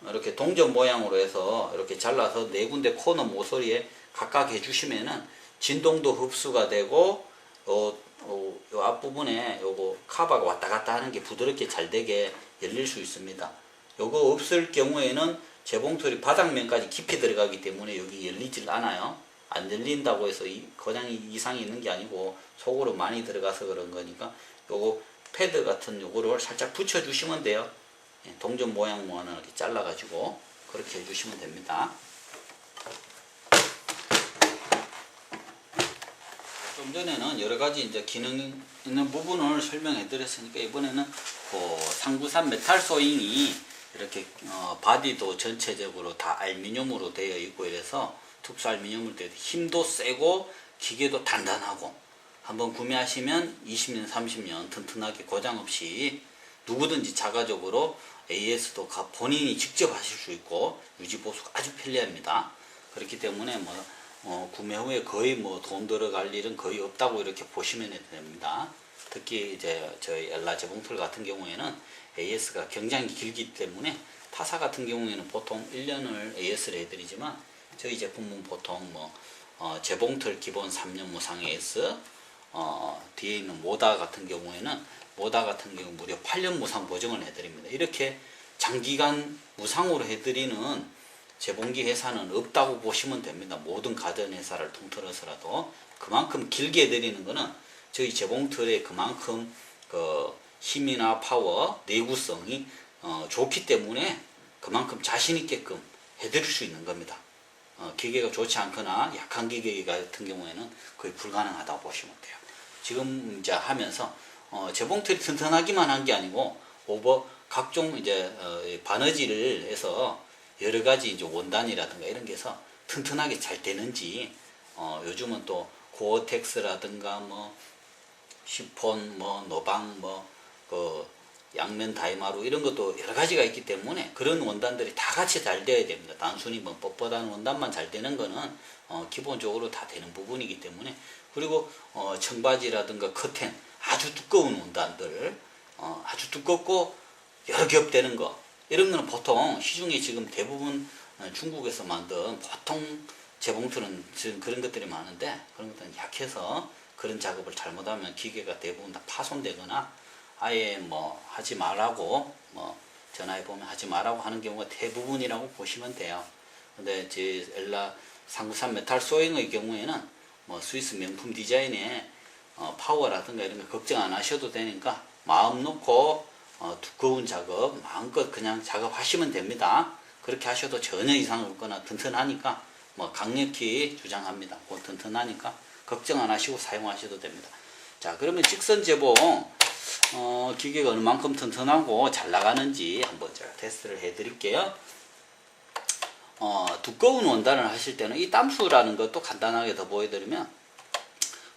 이렇게 동전 모양으로 해서 이렇게 잘라서 네 군데 코너 모서리에 각각 해주시면은 진동도 흡수가 되고, 요 앞부분에 요거 카바가 왔다 갔다 하는 게 부드럽게 잘 되게 열릴 수 있습니다. 요거 없을 경우에는 재봉틀이 바닥면까지 깊이 들어가기 때문에 여기 열리질 않아요. 안 열린다고 해서 고장이 이상이 있는 게 아니고 속으로 많이 들어가서 그런 거니까, 요거 패드 같은 요거를 살짝 붙여 주시면 돼요. 동전 모양만 이렇게 잘라 가지고 그렇게 해주시면 됩니다. 좀 전에는 여러 가지 이제 기능 있는 부분을 설명해 드렸으니까, 이번에는 그 상부산 메탈 소잉이 이렇게 바디도 전체적으로 다 알루미늄으로 되어 있고, 이래서 특수 알루미늄으로 되어 힘도 세고 기계도 단단하고, 한번 구매하시면 20년 30년 튼튼하게 고장 없이 누구든지 자가적으로 AS도 본인이 직접 하실 수 있고 유지 보수가 아주 편리합니다. 그렇기 때문에 구매 후에 거의 돈 들어갈 일은 거의 없다고 이렇게 보시면 됩니다. 특히 이제 저희 엘라 재봉틀 같은 경우에는 AS가 굉장히 길기 때문에, 타사 같은 경우에는 보통 1년을 AS를 해드리지만 저희 제품은 보통 재봉틀 기본 3년 무상 AS, 뒤에 있는 모다 같은 경우에는 무려 8년 무상 보증을 해드립니다. 이렇게 장기간 무상으로 해드리는 재봉기 회사는 없다고 보시면 됩니다. 모든 가전 회사를 통틀어서라도. 그만큼 길게 해드리는 거는 저희 재봉틀에 그만큼 그 힘이나 파워, 내구성이 좋기 때문에 그만큼 자신 있게끔 해드릴 수 있는 겁니다. 기계가 좋지 않거나 약한 기계 같은 경우에는 거의 불가능하다고 보시면 돼요. 지금 이제 하면서 재봉틀이 튼튼하기만 한 게 아니고 각종 이제 바느질을 해서 여러 가지 이제 원단이라든가 이런 게 해서 튼튼하게 잘 되는지 요즘은 또 고어텍스라든가 뭐 시폰 뭐 노방 그 양면 다이마루 이런 것도 여러 가지가 있기 때문에 그런 원단들이 다 같이 잘 돼야 됩니다. 단순히 뭐 뻣뻣한 원단만 잘 되는 거는 기본적으로 다 되는 부분이기 때문에 그리고 청바지라든가 커튼 아주 두꺼운 원단들 아주 두껍고 여러 겹 되는 거 이런 거는 보통 시중에 지금 대부분 중국에서 만든 보통 재봉틀은 지금 그런 것들이 많은데 그런 것들은 약해서 그런 작업을 잘못하면 기계가 대부분 다 파손되거나 아예 뭐 하지 말라고 뭐 전화해 보면 하지 말라고 하는 경우가 대부분이라고 보시면 돼요. 근데 제 엘라 393 메탈 소잉의 경우에는 뭐 스위스 명품 디자인의 파워라든가 이런 거 걱정 안 하셔도 되니까 마음 놓고 두꺼운 작업 마음껏 그냥 작업하시면 됩니다. 그렇게 하셔도 전혀 이상 없거나 튼튼하니까 뭐 강력히 주장합니다. 튼튼하니까 걱정 안 하시고 사용하셔도 됩니다. 자, 그러면 직선 재봉 기계가 얼만큼 튼튼하고 잘 나가는지 한번 제가 테스트를 해 드릴게요. 두꺼운 원단을 하실 때는 이 땀수라는 것도 간단하게 더 보여드리면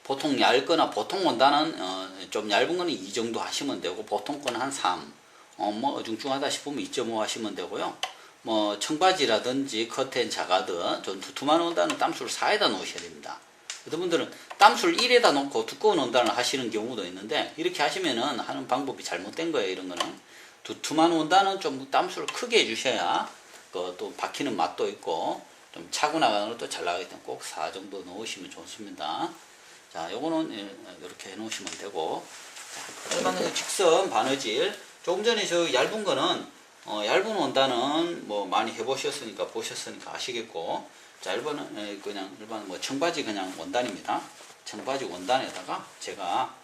보통 얇거나 보통 원단은 좀 얇은 거는 2 정도 하시면 되고 보통 거는 한 3, 뭐 어중중하다 싶으면 2.5 하시면 되고요. 뭐 청바지라든지 커튼 자가든 좀 두툼한 원단은 땀수를 4에다 놓으셔야 됩니다. 어떤 분들은 땀수를 1에다 놓고 두꺼운 원단을 하시는 경우도 있는데 이렇게 하시면은 하는 방법이 잘못된 거예요. 이런 거는 두툼한 원단은 좀 땀수를 크게 해주셔야 또 박히는 맛도 있고 좀 차고 나가는 것도 잘 나가기 때문에 꼭 4 정도 넣으시면 좋습니다. 자, 요거는 이렇게 해 놓으시면 되고 일반 직선 바느질 조금 전에 저 얇은 거는 얇은 원단은 뭐 많이 해보셨으니까 보셨으니까 아시겠고 자, 그냥 일반 뭐 청바지 그냥 원단입니다. 청바지 원단에다가 제가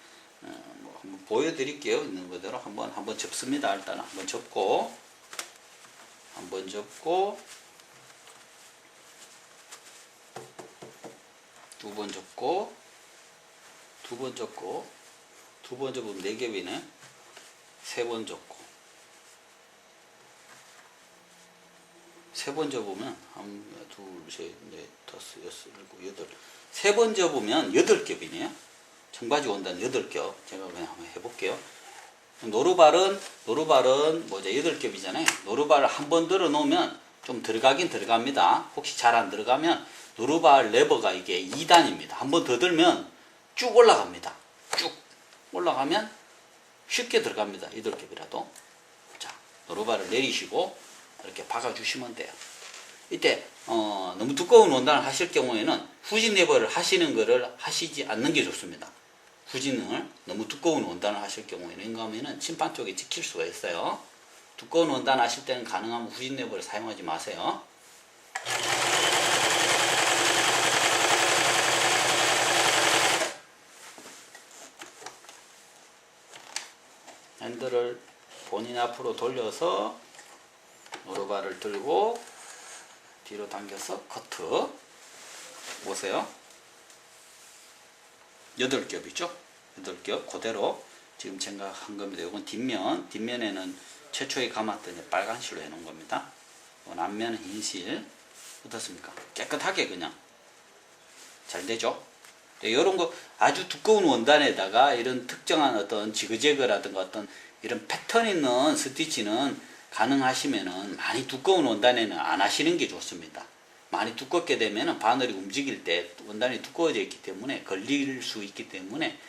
뭐 한번 보여드릴게요. 있는 그대로 한번 접습니다. 일단 한번 접고 두 번 접고 두 번 접으면 4겹이네. 3번 접고 3번 접으면 1, 2, 3, 4, 5, 6, 7, 8 3번 접으면 8겹이네요. 청바지 원단 8겹. 제가 그냥 한번 해볼게요. 노루발은 뭐 이제 8겹이잖아요. 노루발을 한번 들어 놓으면 좀 들어가긴 들어갑니다. 혹시 잘 안 들어가면 노루발 레버가 이게 2단입니다. 한번 더 들면 쭉 올라갑니다. 쭉 올라가면 쉽게 들어갑니다. 8겹이라도. 자, 노루발을 내리시고 이렇게 박아주시면 돼요. 이때 너무 두꺼운 원단을 하실 경우에는 후진 레버를 하시는 거를 하시지 않는 게 좋습니다. 후진을 너무 두꺼운 원단을 하실 경우에는 인가하면은 침판 쪽에 찍힐 수가 있어요. 두꺼운 원단 하실 때는 가능하면 후진 레버를 사용하지 마세요. 핸들을 본인 앞으로 돌려서 노루발을 들고 뒤로 당겨서 커트. 보세요. 8겹이죠. 8겹 그대로 지금 생각한 겁니다. 이건 뒷면에는 최초에 감았던 빨간 실로 해놓은 겁니다. 이건 앞면은 흰 실. 어떻습니까? 깨끗하게 그냥 잘 되죠. 이런 거 아주 두꺼운 원단에다가 이런 특정한 어떤 지그재그라든가 어떤 이런 패턴 있는 스티치는 가능하시면은 많이 두꺼운 원단에는 안 하시는 게 좋습니다. 많이 두껍게 되면은 바늘이 움직일 때 원단이 두꺼워져 있기 때문에 걸릴 수 있기 때문에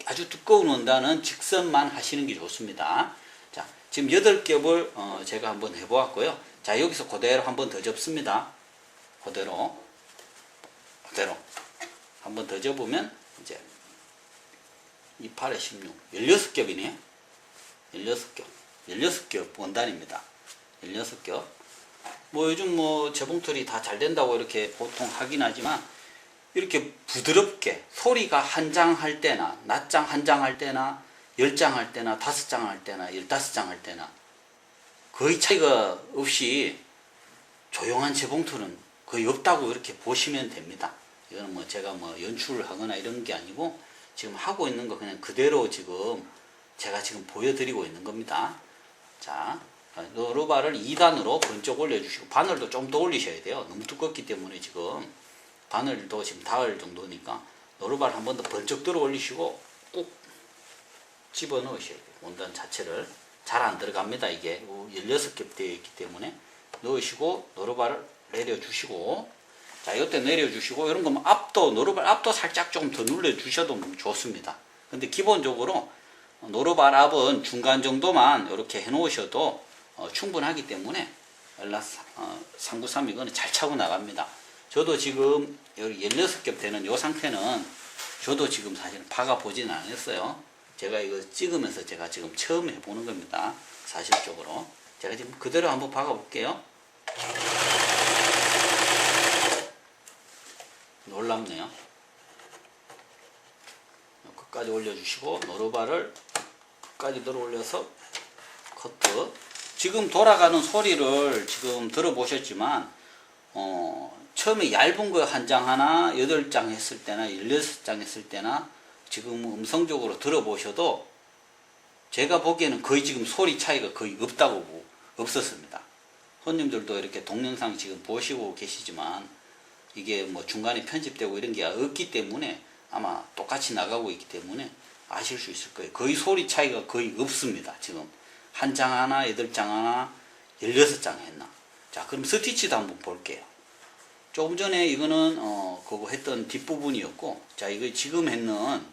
아주 두꺼운 원단은 직선만 하시는 게 좋습니다. 자, 지금 8겹을 제가 한번 해보았고요. 자, 여기서 그대로 한번 더 접습니다. 그대로 한번 더 접으면 이제 28에 16 16겹이네요. 16겹 원단입니다. 16겹. 뭐 요즘 뭐 재봉틀이 다 잘 된다고 이렇게 보통 하긴 하지만 이렇게 부드럽게 소리가 한 장 할 때나 낱장 한 장 할 때나 10장 할 때나 5장 할 때나 15장 할 때나 거의 차이가 없이 조용한 재봉틀은 거의 없다고 이렇게 보시면 됩니다. 이거는 뭐 제가 뭐 연출을 하거나 이런 게 아니고 지금 하고 있는 거 그냥 그대로 지금 제가 지금 보여드리고 있는 겁니다. 자, 노루발을 2단으로 번쩍 올려주시고 바늘도 좀 더 올리셔야 돼요. 너무 두껍기 때문에 지금 바늘도 지금 닿을 정도니까 노루발 한 번 더 번쩍 들어 올리시고 꾹 집어 넣으셔야 돼요. 원단 자체를 잘 안 들어갑니다. 이게 16겹 되어 있기 때문에 넣으시고 노루발을 내려주시고, 자 이때 내려주시고, 이런 거면 앞도 노루발 앞도 살짝 좀 더 눌러주셔도 좋습니다. 근데 기본적으로 노루발 앞은 중간 정도만 이렇게 해 놓으셔도 충분하기 때문에 상구삼 이거는 잘 차고 나갑니다. 저도 지금 16겹 되는 이 상태는 저도 지금 사실은 박아 보진 않았어요. 제가 이거 찍으면서 제가 지금 처음 해보는 겁니다. 사실적으로. 제가 지금 그대로 한번 박아 볼게요. 놀랍네요. 끝까지 올려주시고 노루발을 끝까지 들어 올려서 커트. 지금 돌아가는 소리를 지금 들어보셨지만 처음에 얇은 거 한 장 하나 8장 했을 때나 16장 했을 때나 지금 음성적으로 들어보셔도 제가 보기에는 거의 지금 소리 차이가 거의 없었습니다. 손님들도 이렇게 동영상 지금 보시고 계시지만 이게 뭐 중간에 편집되고 이런 게 없기 때문에 아마 똑같이 나가고 있기 때문에 아실 수 있을 거예요. 거의 소리 차이가 거의 없습니다. 지금 한 장 하나 8장 하나 16장 했나. 자, 그럼 스티치도 한번 볼게요. 조금 전에 이거는 그거 했던 뒷부분이었고, 자 이거 지금 했는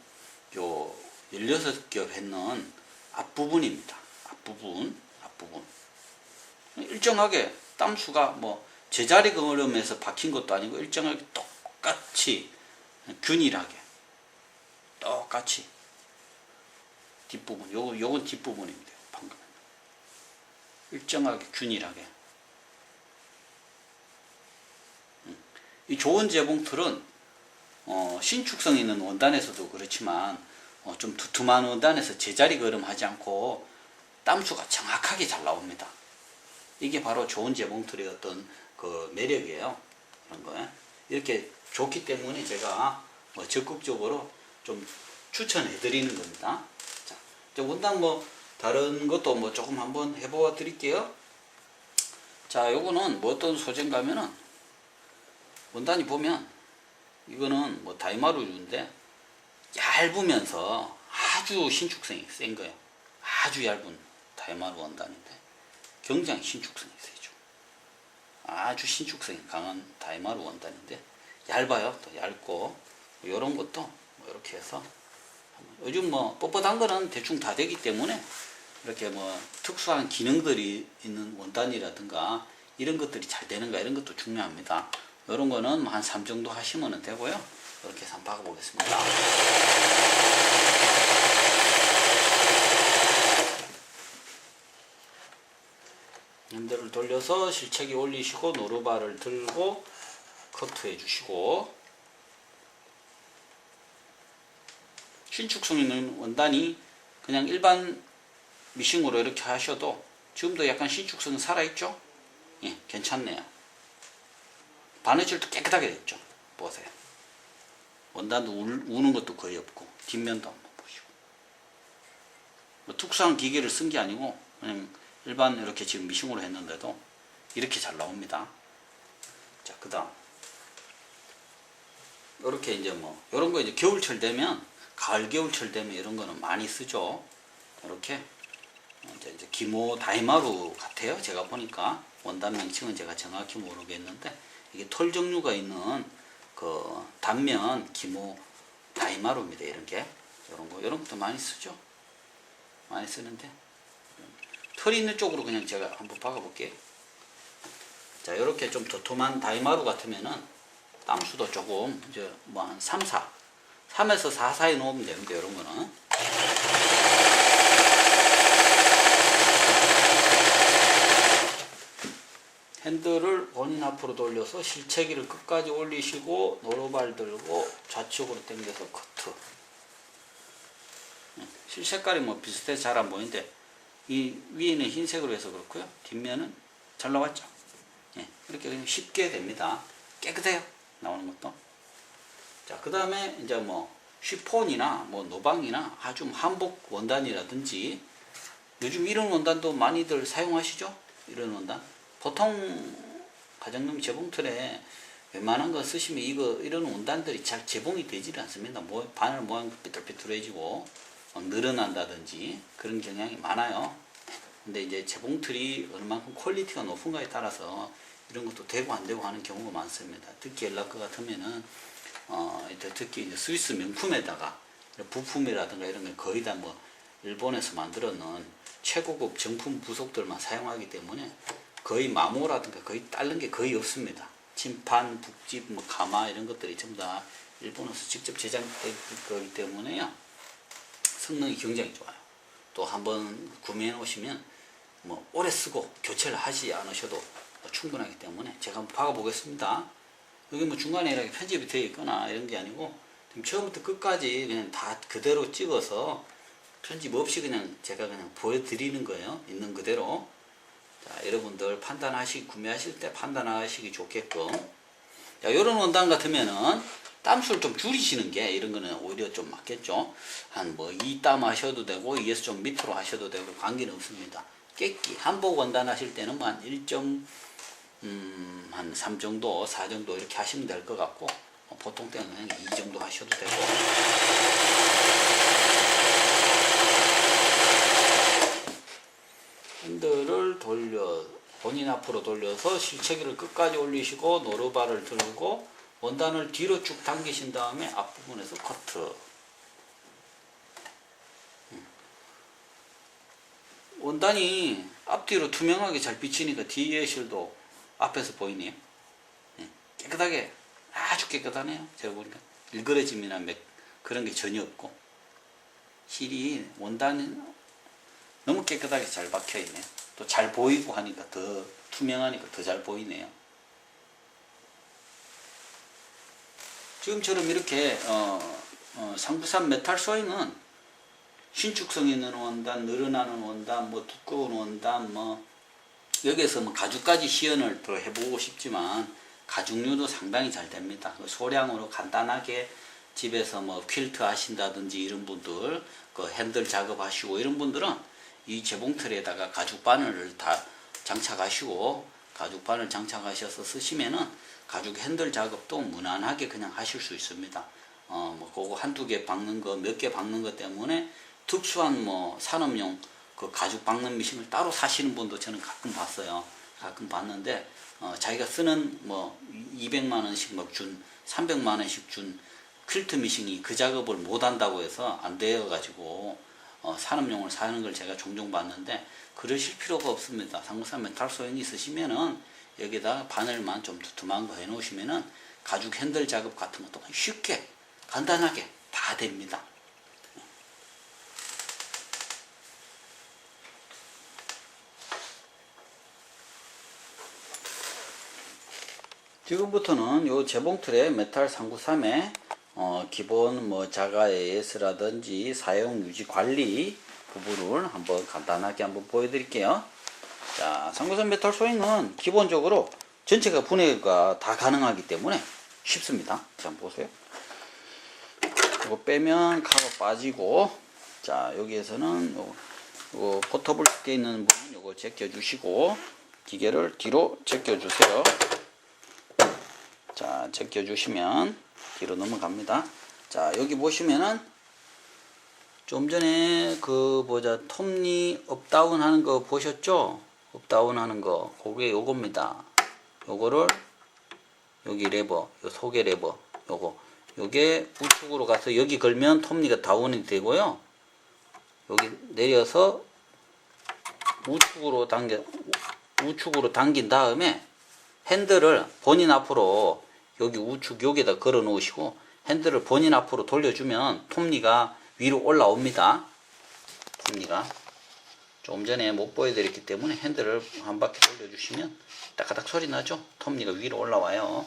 요 16겹 했는 앞부분입니다. 앞부분 일정하게 땀수가 뭐 제자리 걸음에서 박힌 것도 아니고 일정하게 똑같이 균일하게 똑같이 뒷부분, 요건 뒷부분입니다. 방금 일정하게 균일하게. 이 좋은 재봉틀은 신축성 있는 원단에서도 그렇지만 좀 두툼한 원단에서 제자리 걸음하지 않고 땀수가 정확하게 잘 나옵니다. 이게 바로 좋은 재봉틀의 어떤 그 매력이에요. 그런 거 이렇게 좋기 때문에 제가 뭐 적극적으로 좀 추천해 드리는 겁니다. 자, 원단 뭐 다른 것도 뭐 조금 한번 해보아 드릴게요. 자, 요거는 뭐 어떤 소재인가 하면은 원단이 보면 이거는 뭐 다이마루인데 얇으면서 아주 신축성이 센 거예요. 아주 얇은 다이마루 원단인데 굉장히 신축성이 세죠. 아주 신축성이 강한 다이마루 원단인데 얇아요. 또 얇고 이런 것도 뭐 이렇게 해서 요즘 뭐 뻣뻣한 거는 대충 다 되기 때문에 이렇게 뭐 특수한 기능들이 있는 원단이라든가 이런 것들이 잘 되는가 이런 것도 중요합니다. 이런 거는 한 3 정도 하시면 되고요. 이렇게 해서 한번 박아 보겠습니다. 핸들을 돌려서 실책이 올리시고 노루발을 들고 커트해 주시고, 신축성 있는 원단이 그냥 일반 미싱으로 이렇게 하셔도 지금도 약간 신축성이 살아있죠? 예, 괜찮네요. 바느질도 깨끗하게 됐죠. 보세요. 원단도 우는 것도 거의 없고 뒷면도 한번 보시고. 뭐 특수한 기계를 쓴 게 아니고 그냥 일반 이렇게 지금 미싱으로 했는데도 이렇게 잘 나옵니다. 자, 그 다음 이렇게 이제 뭐 이런 거 이제 겨울철 되면 가을 겨울철 되면 이런 거는 많이 쓰죠. 이렇게 이제 기모 다이마루 같아요. 제가 보니까 원단 명칭은 제가 정확히 모르겠는데 이게 털 종류가 있는 그 단면 기모 다이마루입니다. 이런 게 이런 것도 많이 쓰죠. 많이 쓰는데 털이 있는 쪽으로 그냥 제가 한번 박아볼게요. 자, 이렇게 좀 도톰한 다이마루 같으면은 땀수도 조금 이제 뭐 한 3에서 4 사이 놓으면 되는데 이런 거는 핸들을 본인 앞으로 돌려서 실체기를 끝까지 올리시고 노루발 들고 좌측으로 당겨서 커트. 실 색깔이 뭐 비슷해서 잘 안 보이는데 이 위에는 흰색으로 해서 그렇고요. 뒷면은 잘 나왔죠. 예, 이렇게 그냥 쉽게 됩니다. 깨끗해요. 나오는 것도. 자, 그 다음에 이제 뭐 쉬폰이나 뭐 노방이나 아주 한복 원단이라든지 요즘 이런 원단도 많이들 사용하시죠? 이런 원단. 보통 가정용 재봉틀에 웬만한 거 쓰시면 이런 원단들이 잘 재봉이 되질 않습니다. 바늘 모양도 삐뚤삐뚤해지고 늘어난다든지 그런 경향이 많아요. 근데 이제 재봉틀이 얼마만큼 퀄리티가 높은가에 따라서 이런 것도 되고 안 되고 하는 경우가 많습니다. 특히 엘라크 같으면은 특히 이제 스위스 명품에다가 부품이라든가 이런 게 거의 다 뭐 일본에서 만들어 놓은 최고급 정품 부속들만 사용하기 때문에 거의 마모라든가 거의 다른 게 거의 없습니다. 침판, 북집, 뭐 가마 이런 것들이 전부 다 일본에서 직접 제작된 거기 때문에요. 성능이 굉장히 좋아요. 또 한번 구매해 놓으시면 뭐 오래 쓰고 교체를 하지 않으셔도 충분하기 때문에 제가 한번 박아 보겠습니다. 여기 뭐 중간에 이렇게 편집이 되어 있거나 이런 게 아니고 처음부터 끝까지 그냥 다 그대로 찍어서 편집 없이 그냥 제가 그냥 보여드리는 거예요. 있는 그대로. 자, 여러분들 구매하실 때 판단하시기 좋게끔. 자, 이런 원단 같으면은 땀수를 좀 줄이시는 게 이런 거는 오히려 좀 맞겠죠. 한 뭐 2땀 하셔도 되고 2에서 좀 밑으로 하셔도 되고 관계는 없습니다. 깨끼 한복 원단 하실 때는 뭐 한 1한 3 정도, 4 정도 이렇게 하시면 될 것 같고 보통 때는 그냥 2 정도 하셔도 되고. 핸들을 본인 앞으로 돌려서 실체기를 끝까지 올리시고 노루발을 들고 원단을 뒤로 쭉 당기신 다음에 앞부분에서 커트. 원단이 앞뒤로 투명하게 잘 비치니까 뒤에 실도 앞에서 보이네요. 깨끗하게 아주 깨끗하네요. 제가 보니까 일그러짐이나 그런 게 전혀 없고 실이 원단이 너무 깨끗하게 잘 박혀 있네요. 또 잘 보이고 하니까 더 투명하니까 더 잘 보이네요. 지금처럼 이렇게 상부산 메탈 소잉은 신축성 있는 원단, 늘어나는 원단, 뭐 두꺼운 원단, 뭐 여기에서 뭐 가죽까지 시연을 더 해보고 싶지만 가죽류도 상당히 잘 됩니다. 소량으로 간단하게 집에서 뭐 퀼트 하신다든지 이런 분들, 그 핸들 작업하시고 이런 분들은 이 재봉틀에다가 가죽 바늘을 다 장착하시고 가죽 바늘 장착하셔서 쓰시면은 가죽 핸들 작업도 무난하게 그냥 하실 수 있습니다. 뭐 그거 한두 개 박는 거, 몇 개 박는 것 때문에 특수한 뭐 산업용 그 가죽 박는 미싱을 따로 사시는 분도 저는 가끔 봤어요. 가끔 봤는데 자기가 쓰는 뭐 200만 원씩 막 준, 300만 원씩 준 퀼트 미싱이 그 작업을 못 한다고 해서 안 되어 가지고 산업용을 사는 걸 제가 종종 봤는데 그러실 필요가 없습니다. 상부산 메탈 소형이 있으시면은 여기다 바늘만 좀 두툼한 거 해 놓으시면은 가죽 핸들 작업 같은 것도 쉽게 간단하게 다 됩니다. 지금부터는 요 재봉틀에 메탈 393에 기본 뭐 자가 AS라든지 사용 유지 관리 부분을 한번 간단하게 한번 보여드릴게요. 자, 393 메탈 소잉은 기본적으로 전체가 분해가 다 가능하기 때문에 쉽습니다. 자, 한번 보세요. 이거 빼면 카가 빠지고, 자, 여기에서는 요 포터블 돼 있는 부분 요거 제껴주시고 기계를 뒤로 제껴주세요. 자, 제껴주시면 뒤로 넘어갑니다. 자, 여기 보시면은 좀 전에 톱니 업다운 하는 거 보셨죠? 업다운 하는 거, 그게 요겁니다. 요거를 여기 레버, 요 속에 레버, 요게 우측으로 가서 여기 걸면 톱니가 다운이 되고요. 여기 내려서 우측으로 당긴 다음에 핸들을 본인 앞으로 여기 우측 여기에다 걸어 놓으시고 핸들을 본인 앞으로 돌려주면 톱니가 위로 올라옵니다. 톱니가 좀 전에 못 보여드렸기 때문에 핸들을 한 바퀴 돌려주시면 따까닥 소리 나죠? 톱니가 위로 올라와요.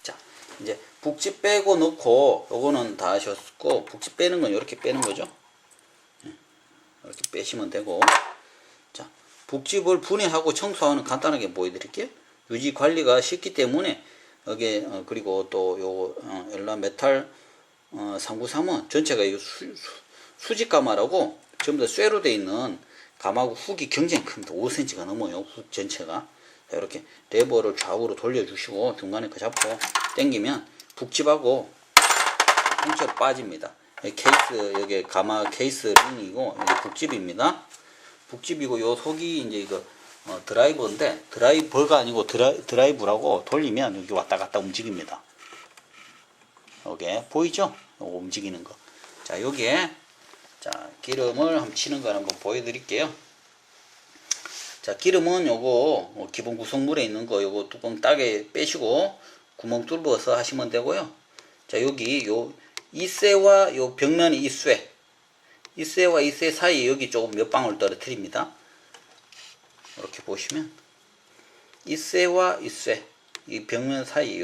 자, 이제 북지 빼고 넣고 요거는 다 하셨고 북지 빼는 건 이렇게 빼는 거죠. 이렇게 빼시면 되고, 자, 북집을 분해하고 청소하는 간단하게 보여드릴게요. 유지 관리가 쉽기 때문에 여기 그리고 또 요 엘라 메탈 393은 전체가 이 수직 가마라고 전부 다 쇠로 돼 있는 가마하고 훅이 굉장히 큽니다. 5cm가 넘어요. 훅 전체가. 이렇게 레버를 좌우로 돌려주시고 중간에 그 잡고 당기면 북집하고 통째로 빠집니다. 케이스 여기 가마 케이스 링이고 여기 북집입니다. 북집이고 요 속이 이제 이거 드라이버인데 드라이버가 아니고 드라이브라고 돌리면 여기 왔다 갔다 움직입니다. 요게 보이죠? 요거 움직이는 거. 자 여기에 자 기름을 한번 치는 걸 한번 보여드릴게요. 자 기름은 요거 기본 구성물에 있는 거 요거 뚜껑 따게 빼시고 구멍 뚫어서 하시면 되고요. 자 여기 요 이쇠와 요 벽면이 이쇠와 이쇠 사이에 여기 조금 몇 방울 떨어뜨립니다. 이렇게 보시면 이쇠와 이쇠 이 벽면 사이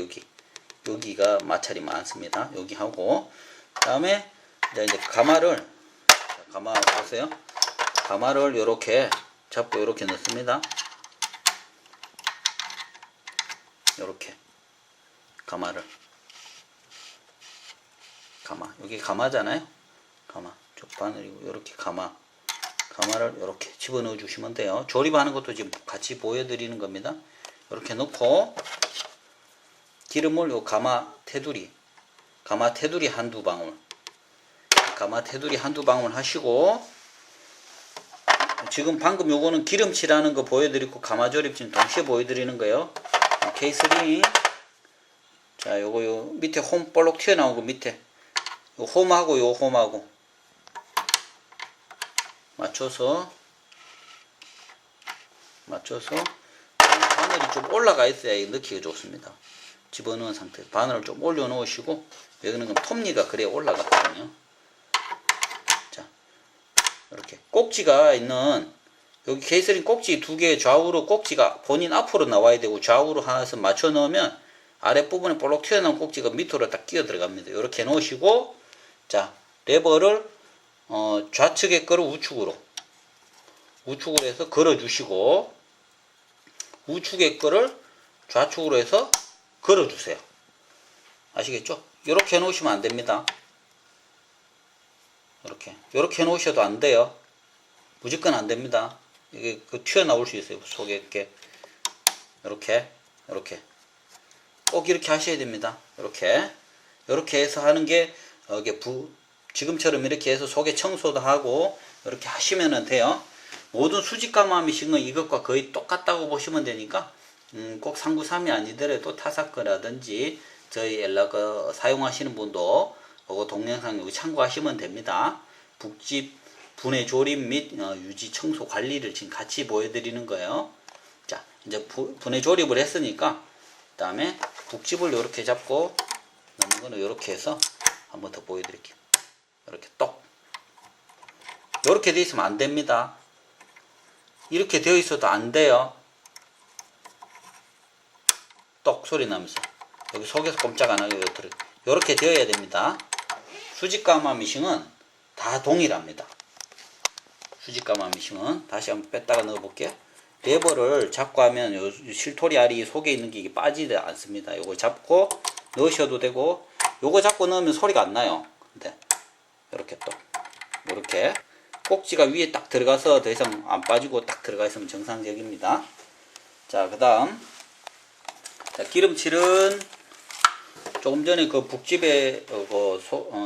여기가 마찰이 많습니다. 여기 하고 그다음에 이제 가마를 가마 보세요. 가마를 요렇게 잡고 요렇게 넣습니다. 요렇게 가마 여기 가마잖아요. 가마 쪽 바늘이고 요렇게 가마를 요렇게 집어넣어 주시면 돼요. 조립하는 것도 지금 같이 보여드리는 겁니다. 이렇게 넣고 기름을 요 가마 테두리 한두 방울 하시고 지금 방금 요거는 기름칠하는 거 보여드리고 가마 조립 지금 동시에 보여드리는 거예요. 케이스링 자 요거 요 밑에 홈 볼록 튀어나오고 밑에 요 홈하고 맞춰서 바늘이 좀 올라가 있어야 넣기가 좋습니다. 집어넣은 상태에서 바늘을 좀 올려 놓으시고 여기는 톱니가 그래야 올라가거든요. 자 이렇게 꼭지가 있는 여기 케이스링 꼭지 두 개 좌우로 꼭지가 본인 앞으로 나와야 되고 좌우로 하나씩 맞춰 넣으면 아랫부분에 볼록 튀어나온 꼭지가 밑으로 딱 끼어 들어갑니다. 이렇게 놓으시고 자 레버를 좌측에 끌어 우측으로 해서 걸어 주시고 우측에 끌을 좌측으로 해서 걸어 주세요. 아시겠죠? 이렇게 해 놓으시면 안 됩니다. 이렇게 해 놓으셔도 안 돼요. 무조건 안 됩니다. 이게 튀어나올 수 있어요. 속에 이렇게 꼭 이렇게 하셔야 됩니다. 이렇게 해서 하는 게 이게 지금처럼 이렇게 해서 속에 청소도 하고 이렇게 하시면 돼요. 모든 수직 가마 미싱은 이것과 거의 똑같다고 보시면 되니까 꼭 393이 아니더라도 타사크라든지 저희 엘라거 사용하시는 분도 이거 동영상 여기 참고하시면 됩니다. 북집 분해 조립 및 유지 청소 관리를 지금 같이 보여드리는 거예요. 자 이제 분해 조립을 했으니까 그 다음에 북집을 이렇게 잡고 남은 거는 이렇게 해서 한번 더 보여드릴게요. 이렇게 똑 이렇게 되어 있으면 안 됩니다. 이렇게 되어 있어도 안 돼요. 똑 소리 나면서 여기 속에서 꼼짝 안 하게 이렇게 되어야 됩니다. 수직가마 미싱은 다 동일합니다. 수직가마 미싱은 다시 한번 뺐다가 넣어 볼게요. 레버를 잡고 하면 요 실토리 알이 속에 있는 게 빠지지 않습니다. 요거 잡고 넣으셔도 되고 요거 잡고 넣으면 소리가 안 나요. 근데 이렇게 또 이렇게 꼭지가 위에 딱 들어가서 더 이상 안 빠지고 딱 들어가 있으면 정상적입니다. 자, 그 다음 기름칠은 조금 전에 그 북집에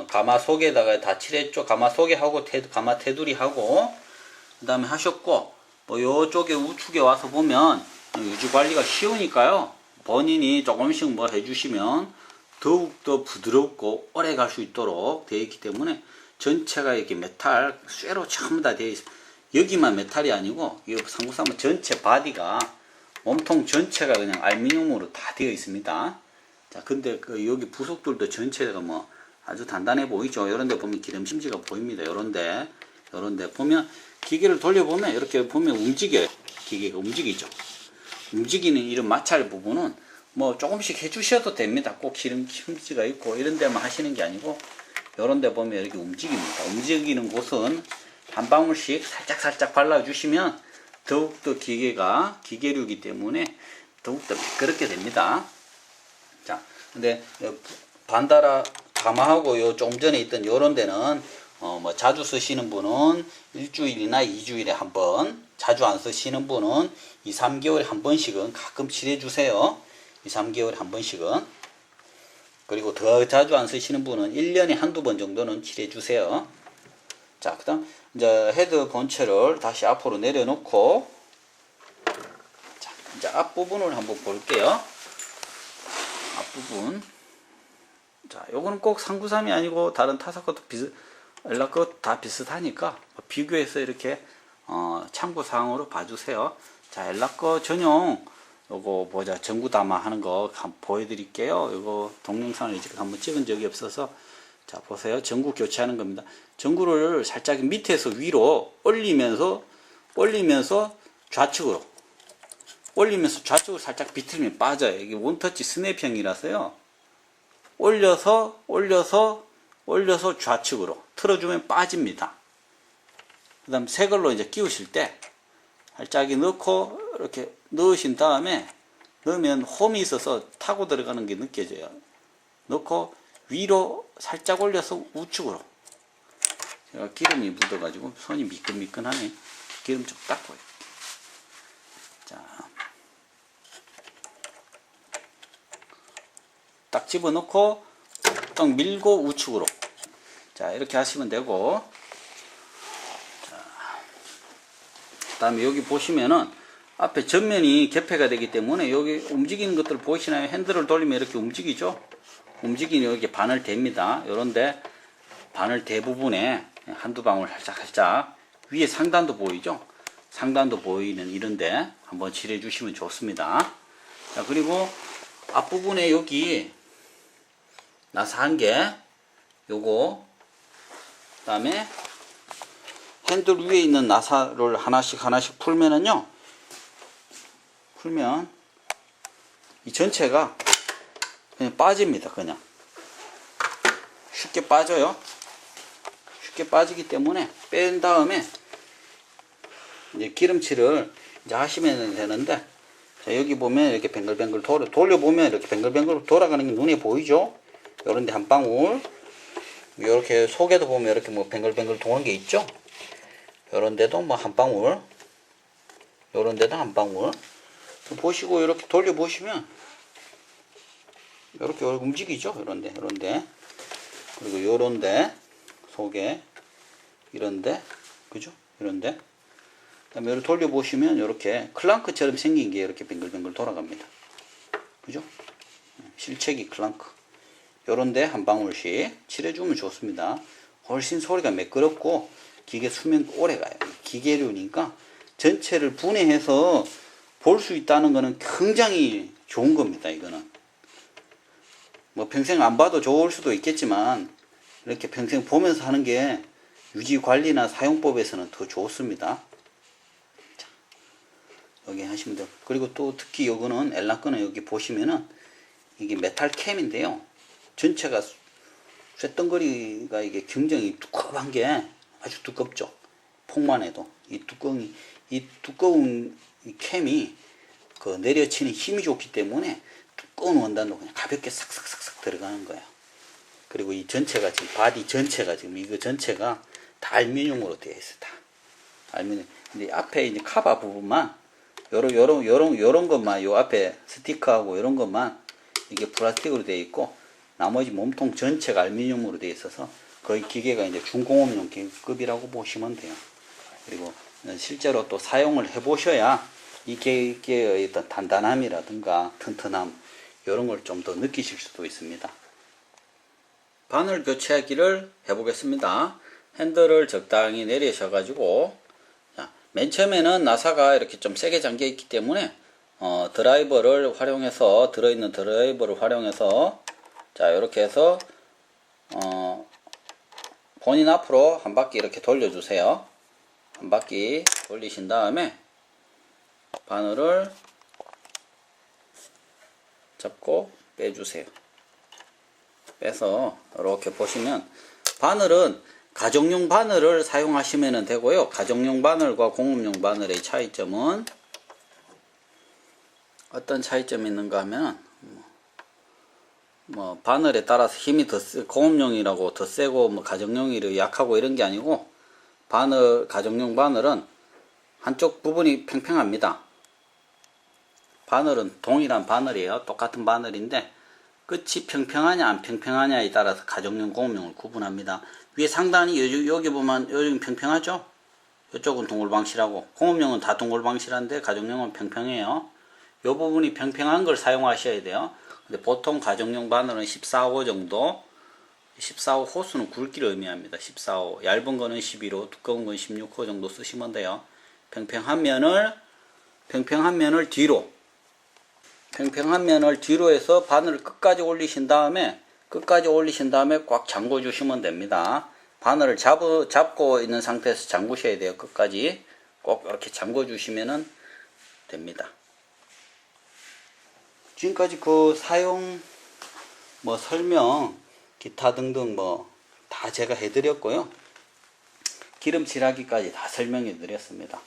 가마 속에다가 다 칠했죠. 가마 속에 하고 가마 테두리 하고 그 다음에 하셨고 뭐 요쪽에 우측에 와서 보면 유지 관리가 쉬우니까요. 본인이 조금씩 뭐 해주시면 더욱더 부드럽고 오래 갈 수 있도록 되어 있기 때문에 전체가 이렇게 메탈 쇠로 전부 다 되어 있습니다. 여기만 메탈이 아니고 이 393은 전체 바디가 몸통 전체가 그냥 알루미늄으로 다 되어 있습니다. 자, 근데 여기 부속들도 전체가 뭐 아주 단단해 보이죠. 이런데 보면 기름심지가 보입니다. 요런데 보면 기계를 돌려보면 이렇게 보면 움직여요. 기계가 움직이죠. 움직이는 이런 마찰 부분은 뭐 조금씩 해주셔도 됩니다. 꼭 기름심지가 있고 이런 데만 하시는 게 아니고 요런 데 보면 이렇게 움직입니다. 움직이는 곳은 한 방울씩 살짝 발라주시면 더욱더 기계류이기 때문에 더욱더 미끄럽게 됩니다. 자, 근데 반다라 가마하고 요 좀 전에 있던 요런 데는 뭐 자주 쓰시는 분은 일주일이나 2주일에 한 번, 자주 안 쓰시는 분은 2, 3개월에 한 번씩은 가끔 칠해 주세요. 2, 3개월에 한 번씩은. 그리고 더 자주 안 쓰시는 분은 1년에 한두 번 정도는 칠해 주세요. 자, 그다음 이제 헤드 본체를 다시 앞으로 내려놓고, 자, 이제 앞부분을 한번 볼게요. 앞부분. 자, 요거는 꼭 393이 아니고 다른 타사 것도 엘라 것 다 비슷하니까 비교해서 이렇게 참고사항으로 봐주세요. 자, 엘라 거 전용 요거 보자. 전구 담아 하는 거 한번 보여드릴게요. 요거 동영상을 이제 한번 찍은 적이 없어서, 자, 보세요. 전구 교체하는 겁니다. 전구를 살짝 밑에서 위로 올리면서 좌측으로 살짝 비틀면 빠져요. 이게 원터치 스냅형이라서요. 올려서 좌측으로 틀어주면 빠집니다. 그 다음 새 걸로 이제 끼우실 때 살짝 넣고 이렇게 넣으신 다음에, 넣으면 홈이 있어서 타고 들어가는 게 느껴져요. 넣고 위로 살짝 올려서 우측으로. 제가 기름이 묻어가지고 손이 미끈미끈하네. 기름 좀 닦고요. 자, 딱 집어넣고 딱 밀고 우측으로. 자, 이렇게 하시면 되고, 자, 그다음에 여기 보시면은 앞에 전면이 개폐가 되기 때문에 여기 움직이는 것들 보이시나요? 핸들을 돌리면 이렇게 움직이죠? 움직이는 여기 바늘 대입니다. 요런데 바늘 대 부분에 한두 방울 살짝 위에 상단도 보이죠? 상단도 보이는 이런데 한번 칠해 주시면 좋습니다. 자, 그리고 앞부분에 여기 나사 한 개, 요거, 그 다음에 핸들 위에 있는 나사를 하나씩 풀면 이 전체가 그냥 빠집니다. 그냥 쉽게 빠져요. 쉽게 빠지기 때문에 뺀 다음에 이제 기름칠을 이제 하시면 되는데, 자, 여기 보면 이렇게 뱅글뱅글 돌려보면 이렇게 뱅글뱅글 돌아가는 게 눈에 보이죠? 요런데 한 방울, 요렇게 속에도 보면 이렇게 뭐 뱅글뱅글 도는 게 있죠? 요런데도 뭐 한 방울, 요런데도 한 방울 보시고 이렇게 돌려보시면 이렇게 움직이죠? 요런데 그리고 요런데 속에 이런데, 그죠? 이런데 그다음에 이렇게 돌려보시면 이렇게 클랑크처럼 생긴 게 이렇게 뱅글뱅글 돌아갑니다. 그죠? 실체기 클랑크. 요런데 한 방울씩 칠해주면 좋습니다. 훨씬 소리가 매끄럽고 기계 수명 오래 가요. 기계류니까 전체를 분해해서 볼 수 있다는 거는 굉장히 좋은 겁니다. 이거는 뭐 평생 안 봐도 좋을 수도 있겠지만, 이렇게 평생 보면서 하는 게 유지 관리나 사용법에서는 더 좋습니다. 자, 여기 하시면 돼요. 그리고 또 특히 요거는 엘라 거는 여기 보시면은 이게 메탈 캠인데요. 전체가 쇳덩거리가 이게 굉장히 두꺼운 게 아주 두껍죠. 폭만 해도 이 두꺼운 이 캠이 그 내려치는 힘이 좋기 때문에 두꺼운 원단도 그냥 가볍게 싹싹싹싹 들어가는 거예요. 그리고 이 전체가 지금 바디 전체가 지금 이거 전체가 다 알루미늄으로 되어 있어. 다 알루미늄. 근데 앞에 이제 카바 부분만 요런 것만, 요 앞에 스티커하고 요런 것만 이게 플라스틱으로 되어 있고, 나머지 몸통 전체가 알루미늄으로 되어 있어서 거의 기계가 이제 중공업용 급이라고 보시면 돼요. 그리고 실제로 또 사용을 해보셔야 이 기계의 어떤 단단함이라든가 튼튼함 이런 걸 좀 더 느끼실 수도 있습니다. 바늘 교체하기를 해보겠습니다. 핸들을 적당히 내리셔가지고, 자, 맨 처음에는 나사가 이렇게 좀 세게 잠겨 있기 때문에 드라이버를 활용해서, 들어있는 드라이버를 활용해서, 자, 이렇게 해서 본인 앞으로 한 바퀴 이렇게 돌려주세요. 한 바퀴 돌리신 다음에 바늘을 잡고 빼주세요. 빼서 이렇게 보시면, 바늘은 가정용 바늘을 사용하시면 되고요. 가정용 바늘과 공업용 바늘의 차이점은 어떤 차이점이 있는가 하면, 뭐 바늘에 따라서 힘이 더 공업용이라고 더 세고 뭐 가정용이 약하고 이런 게 아니고 가정용 바늘은 한쪽 부분이 평평합니다. 바늘은 동일한 바늘이에요. 똑같은 바늘인데 끝이 평평하냐 안 평평하냐에 따라서 가정용 공업용을 구분합니다. 위에 상단이 여기 보면 여기 평평하죠? 이쪽은 동글방실하고 공업용은 다 동글방실한데 가정용은 평평해요. 이 부분이 평평한 걸 사용하셔야 돼요. 근데 보통 가정용 바늘은 14호 정도, 14호 호수는 굵기를 의미합니다. 14호 얇은 거는 11호, 두꺼운 건 16호 정도 쓰시면 돼요. 평평한 면을 뒤로 해서 바늘을 끝까지 올리신 다음에 꽉 잠궈 주시면 됩니다. 바늘을 잡고 있는 상태에서 잠그셔야 돼요. 끝까지 꼭 이렇게 잠궈 주시면 됩니다. 지금까지 그 사용 설명 기타 등등 다 제가 해드렸고요. 기름칠하기까지 다 설명해 드렸습니다.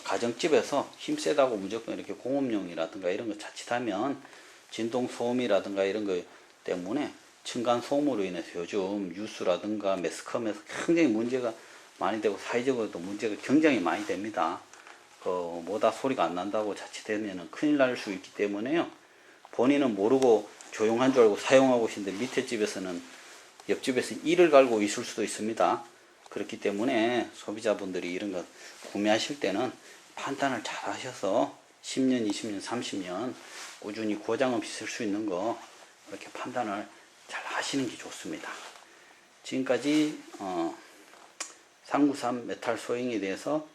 가정집에서 힘세다고 무조건 이렇게 공업용이라든가 이런 거 자칫하면 진동 소음이라든가 이런 거 때문에 층간 소음으로 인해서 요즘 뉴스라든가 매스컴에서 굉장히 문제가 많이 되고 사회적으로도 문제가 굉장히 많이 됩니다. 뭐다 소리가 안 난다고 자칫되면 큰일 날 수 있기 때문에요. 본인은 모르고 조용한 줄 알고 사용하고 계신데 밑에 집에서는 옆집에서 이를 갈고 있을 수도 있습니다. 그렇기 때문에 소비자분들이 이런 거 구매하실 때는 판단을 잘 하셔서 10년, 20년, 30년 꾸준히 고장 없이 쓸 수 있는 거 이렇게 판단을 잘 하시는 게 좋습니다. 지금까지 393 메탈 소잉에 대해서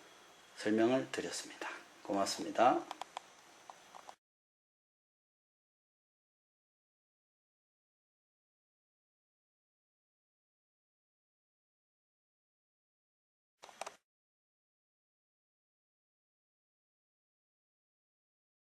설명을 드렸습니다. 고맙습니다.